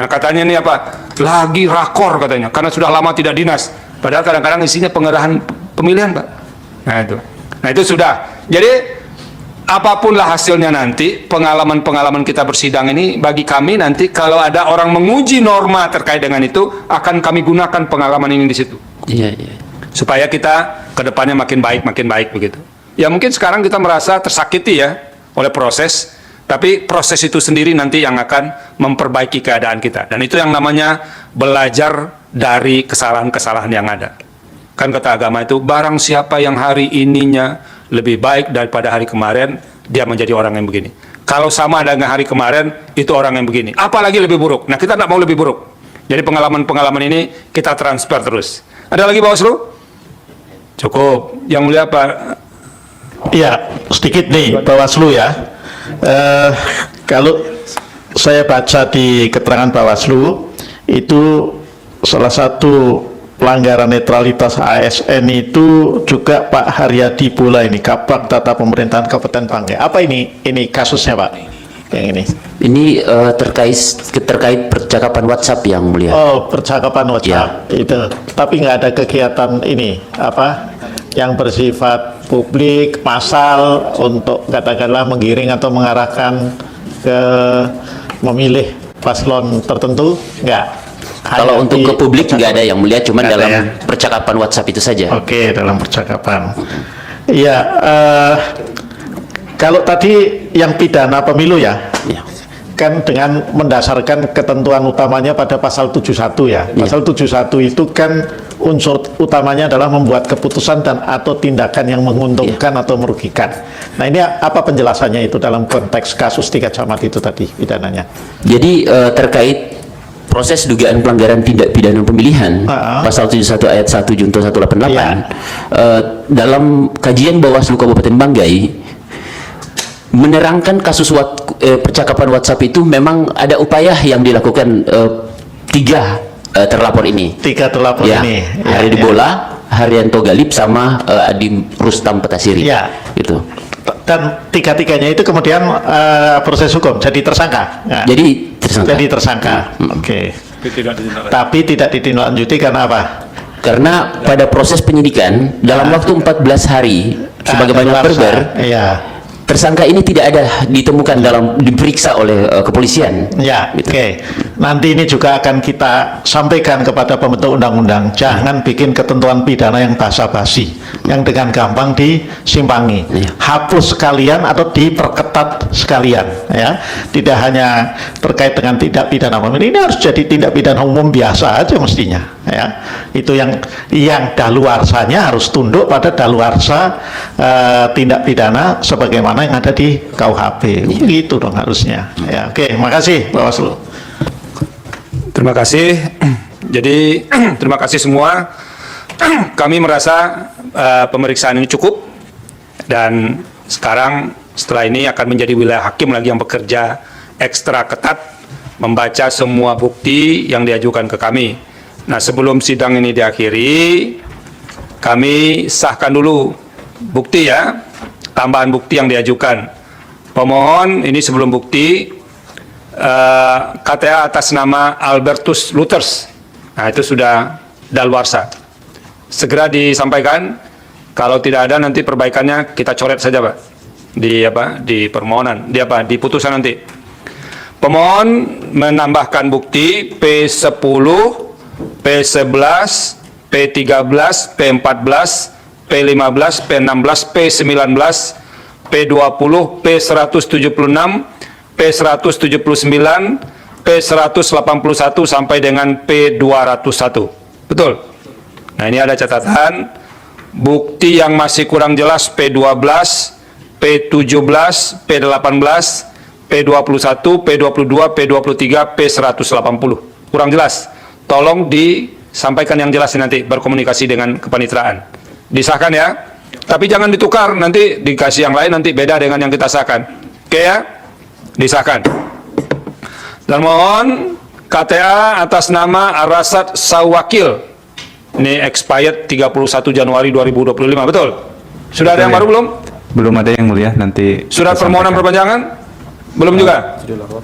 Nah, katanya ini apa? Lagi rakor katanya, karena sudah lama tidak dinas. Padahal kadang-kadang isinya pengerahan pemilihan, Pak. Nah itu sudah. Jadi apapun lah hasilnya nanti, pengalaman-pengalaman kita bersidang ini bagi kami nanti kalau ada orang menguji norma terkait dengan itu, akan kami gunakan pengalaman ini di situ. Iya, iya. Supaya kita ke depannya makin baik begitu. Ya mungkin sekarang kita merasa tersakiti ya oleh proses, tapi proses itu sendiri nanti yang akan memperbaiki keadaan kita. Dan itu yang namanya belajar dari kesalahan-kesalahan yang ada. Kan kata agama itu, barang siapa yang hari ininya lebih baik daripada hari kemarin, dia menjadi orang yang begini. Kalau sama dengan hari kemarin, itu orang yang begini. Apalagi lebih buruk. Nah, kita tidak mau lebih buruk. Jadi pengalaman-pengalaman ini kita transfer terus. Ada lagi Bawaslu? Cukup. Yang mulia Pak. Iya, sedikit nih Bawaslu ya. Kalau saya baca di keterangan Bawaslu, itu salah satu pelanggaran netralitas ASN itu juga Pak Haryadi Bola ini, Kabag Tata Pemerintahan Kabupaten Banggai. Apa ini kasusnya Pak? Yang ini? Ini terkait percakapan WhatsApp yang mulia. Oh, percakapan WhatsApp itu. Tapi nggak ada kegiatan ini yang bersifat publik, massal untuk katakanlah menggiring atau mengarahkan ke memilih paslon tertentu, nggak? Kalau untuk ke publik nggak ada yang mulia, cuma dalam percakapan WhatsApp itu saja. Oke, dalam percakapan. Iya, kalau tadi yang pidana pemilu ya, kan dengan mendasarkan ketentuan utamanya pada pasal 71 ya. Pasal 71 itu kan unsur utamanya adalah membuat keputusan dan atau tindakan yang menguntungkan atau merugikan. Nah, ini apa penjelasannya itu dalam konteks kasus 3 camat itu tadi pidananya? Jadi terkait proses dugaan pelanggaran tindak pidana pemilihan pasal 71 ayat 1 Junto 188 dalam kajian Bawaslu Kabupaten Banggai menerangkan kasus percakapan WhatsApp itu memang ada upaya yang dilakukan 3 terlapor ini. 3 terlapor ini. Haryadi Bola, Haryanto Galip sama Adi Rustam Petasiri. Gitu. Dan 3-3-nya itu kemudian proses hukum jadi tersangka. Nah, jadi tersangka. Oke. Tapi tidak ditindaklanjuti karena apa? Karena pada proses penyidikan dalam waktu 14 hari sebagaimana perber tersangka ini tidak ada ditemukan dalam diperiksa oleh kepolisian. Ya, oke. Nanti ini juga akan kita sampaikan kepada pembentuk undang-undang. Jangan bikin ketentuan pidana yang basa-basi, yang dengan gampang disimpangi. Hapus sekalian atau diperketat sekalian. Ya, tidak hanya terkait dengan tindak pidana umum. Ini harus jadi tindak pidana umum biasa aja mestinya. Ya, itu yang daluarsanya harus tunduk pada daluarsa tindak pidana sebagaimana yang ada di KUHP. Gitu dong harusnya. Ya, oke, makasih Bawaslu. Terima kasih. Jadi terima kasih semua. Kami merasa pemeriksaan ini cukup, dan sekarang setelah ini akan menjadi wilayah hakim lagi yang bekerja ekstra ketat membaca semua bukti yang diajukan ke kami. Nah, sebelum sidang ini diakhiri, kami sahkan dulu bukti ya, tambahan bukti yang diajukan. Pemohon ini sebelum bukti KTA atas nama Albertus Luthers. Nah, itu sudah daluarsa. Segera disampaikan. Kalau tidak ada nanti perbaikannya kita coret saja, Pak. Di permohonan, di putusan nanti. Pemohon menambahkan bukti P10, P11, P13, P14, P15, P16, P19, P20, P176, P179, P181 sampai dengan P201. Betul? Nah, ini ada catatan. Bukti yang masih kurang jelas P12, P17, P18, P21, P22, P23, P180. Kurang jelas. Tolong disampaikan yang jelas nanti, berkomunikasi dengan kepaniteraan. Disahkan ya. Tapi jangan ditukar, nanti dikasih yang lain, nanti beda dengan yang kita sahkan. Oke ya? Disahkan. Dan mohon KTA atas nama Arasad Sawakil. Ini expired 31 Januari 2025, betul? Sudah ada yang baru belum? Belum ada yang mulia, nanti surat permohonan perpanjangan? Belum juga?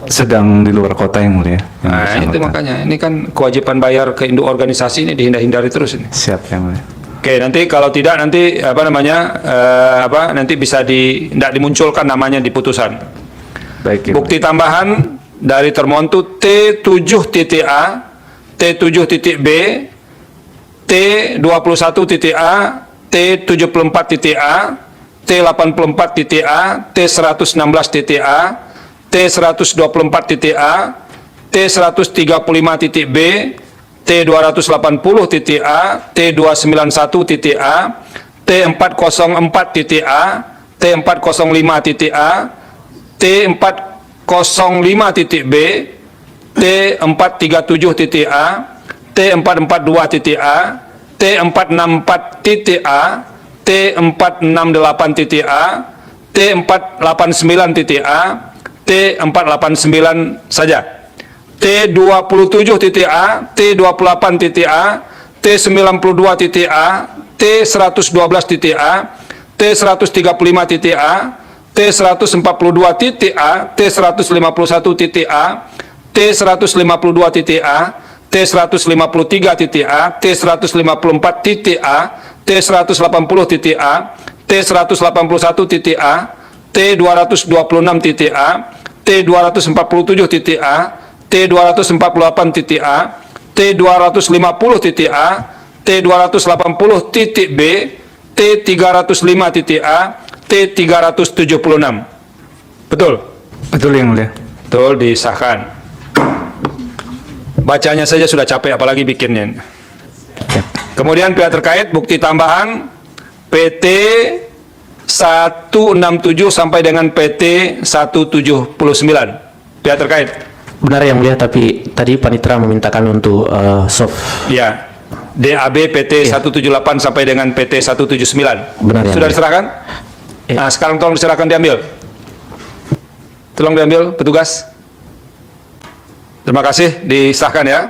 sedang di luar kota yang mulia. Nah, itu makanya ini kan kewajiban bayar ke induk organisasi ini dihindari terus ini. Siap yang mulia. Oke, nanti kalau tidak nanti nanti bisa tidak dimunculkan namanya di putusan. Baik. Bukti tambahan dari termohon itu T7.A, T7.B, T21.A, T74.A, T84.A, T116.A, T124.A, T135.B, T280.A, T291.A, T404.A, T405.A, T405.B, T437.A, T442.A, T464.A, T468.A, T489.A, T489 saja. T27.A, T28.A, T92.A, T112.A, T135.A, T142.A, T151.A, T152.A, T153.A, T154.A, T180.A, T181.A, T226.A, T247.A, T248.A, T250.A, T280.B, T305.A, T376. Betul? Betul yang mulia. Betul, disahkan. Bacanya saja sudah capek, apalagi bikinnya. Kemudian pihak terkait bukti tambahan PT 167 sampai dengan PT 179. Pihak terkait. Benar yang mulia, tapi tadi panitera memintakan untuk soft. Ya. DAB PT 178 sampai dengan PT 179. Benar yang sudah mulia. diserahkan? Nah, sekarang tolong diserahkan, diambil. Tolong diambil petugas. Terima kasih, disahkan ya.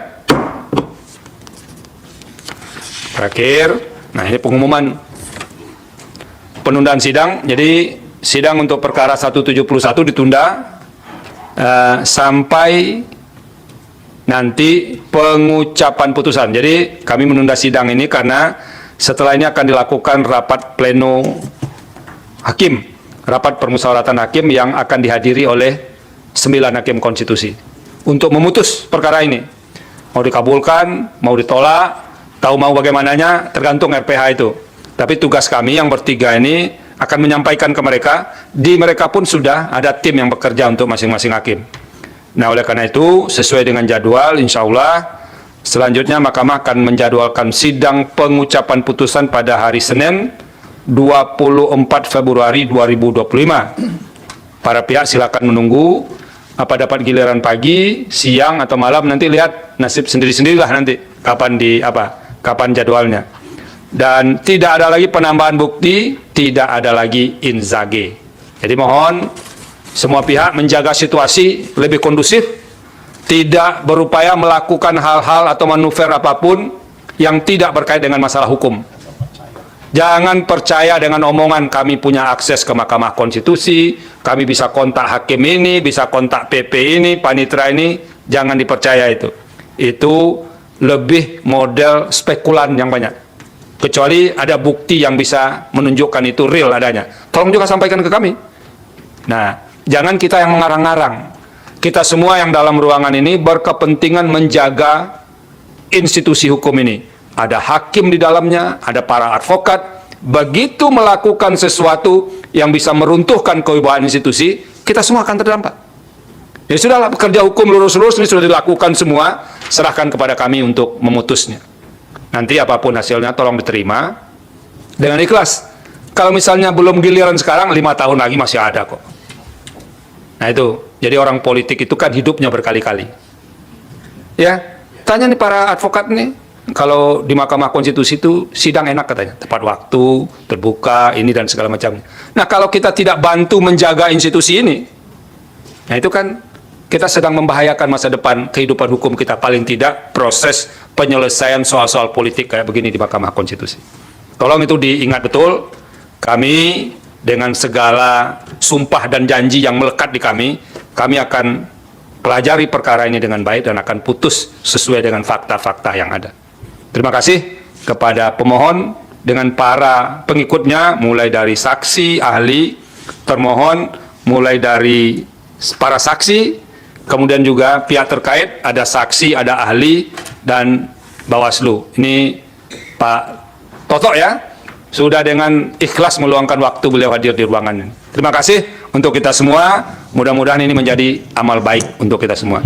Terakhir, nah ini pengumuman penundaan sidang. Jadi sidang untuk perkara 171 ditunda sampai nanti pengucapan putusan. Jadi kami menunda sidang ini karena setelah ini akan dilakukan rapat pleno hakim rapat permusyawaratan hakim yang akan dihadiri oleh 9 hakim konstitusi untuk memutus perkara ini. Mau dikabulkan, mau ditolak, tahu mau bagaimananya, tergantung RPH itu. Tapi tugas kami yang bertiga ini akan menyampaikan ke mereka, di mereka pun sudah ada tim yang bekerja untuk masing-masing hakim. Nah, oleh karena itu, sesuai dengan jadwal, insya Allah, selanjutnya Mahkamah akan menjadwalkan sidang pengucapan putusan pada hari Senin, 24 Februari 2025. Para pihak silakan menunggu, apa dapat giliran pagi, siang, atau malam, nanti lihat nasib sendiri-sendirilah nanti, kapan jadwalnya. Dan tidak ada lagi penambahan bukti, tidak ada lagi inzage. Jadi mohon semua pihak menjaga situasi lebih kondusif, tidak berupaya melakukan hal-hal atau manuver apapun yang tidak berkait dengan masalah hukum. Jangan percaya dengan omongan kami punya akses ke Mahkamah Konstitusi, kami bisa kontak hakim ini, bisa kontak PP ini, panitera ini, jangan dipercaya itu. Itu lebih model spekulan yang banyak. Kecuali ada bukti yang bisa menunjukkan itu real adanya. Tolong juga sampaikan ke kami. Nah, jangan kita yang mengarang-arang. Kita semua yang dalam ruangan ini berkepentingan menjaga institusi hukum ini. Ada hakim di dalamnya, ada para advokat. Begitu melakukan sesuatu yang bisa meruntuhkan kewibawaan institusi, kita semua akan terdampak. Ya sudahlah, pekerja hukum lurus-lurus ini sudah dilakukan semua, serahkan kepada kami untuk memutusnya. Nanti apapun hasilnya tolong diterima dengan ikhlas. Kalau misalnya belum giliran sekarang, 5 tahun lagi masih ada kok. Nah itu, jadi orang politik itu kan hidupnya berkali-kali. Ya, tanya nih para advokat nih, kalau di Mahkamah Konstitusi itu sidang enak katanya, tepat waktu, terbuka, ini dan segala macamnya. Nah kalau kita tidak bantu menjaga institusi ini, nah itu kan kita sedang membahayakan masa depan kehidupan hukum kita, paling tidak proses penyelesaian soal-soal politik kayak begini di Mahkamah Konstitusi. Tolong itu diingat betul, kami dengan segala sumpah dan janji yang melekat di kami akan pelajari perkara ini dengan baik dan akan putus sesuai dengan fakta-fakta yang ada. Terima kasih kepada pemohon dengan para pengikutnya, mulai dari saksi, ahli, termohon, mulai dari para saksi, kemudian juga pihak terkait, ada saksi, ada ahli, dan Bawaslu. Ini Pak Toto ya, sudah dengan ikhlas meluangkan waktu beliau hadir di ruangan ini. Terima kasih untuk kita semua, mudah-mudahan ini menjadi amal baik untuk kita semua.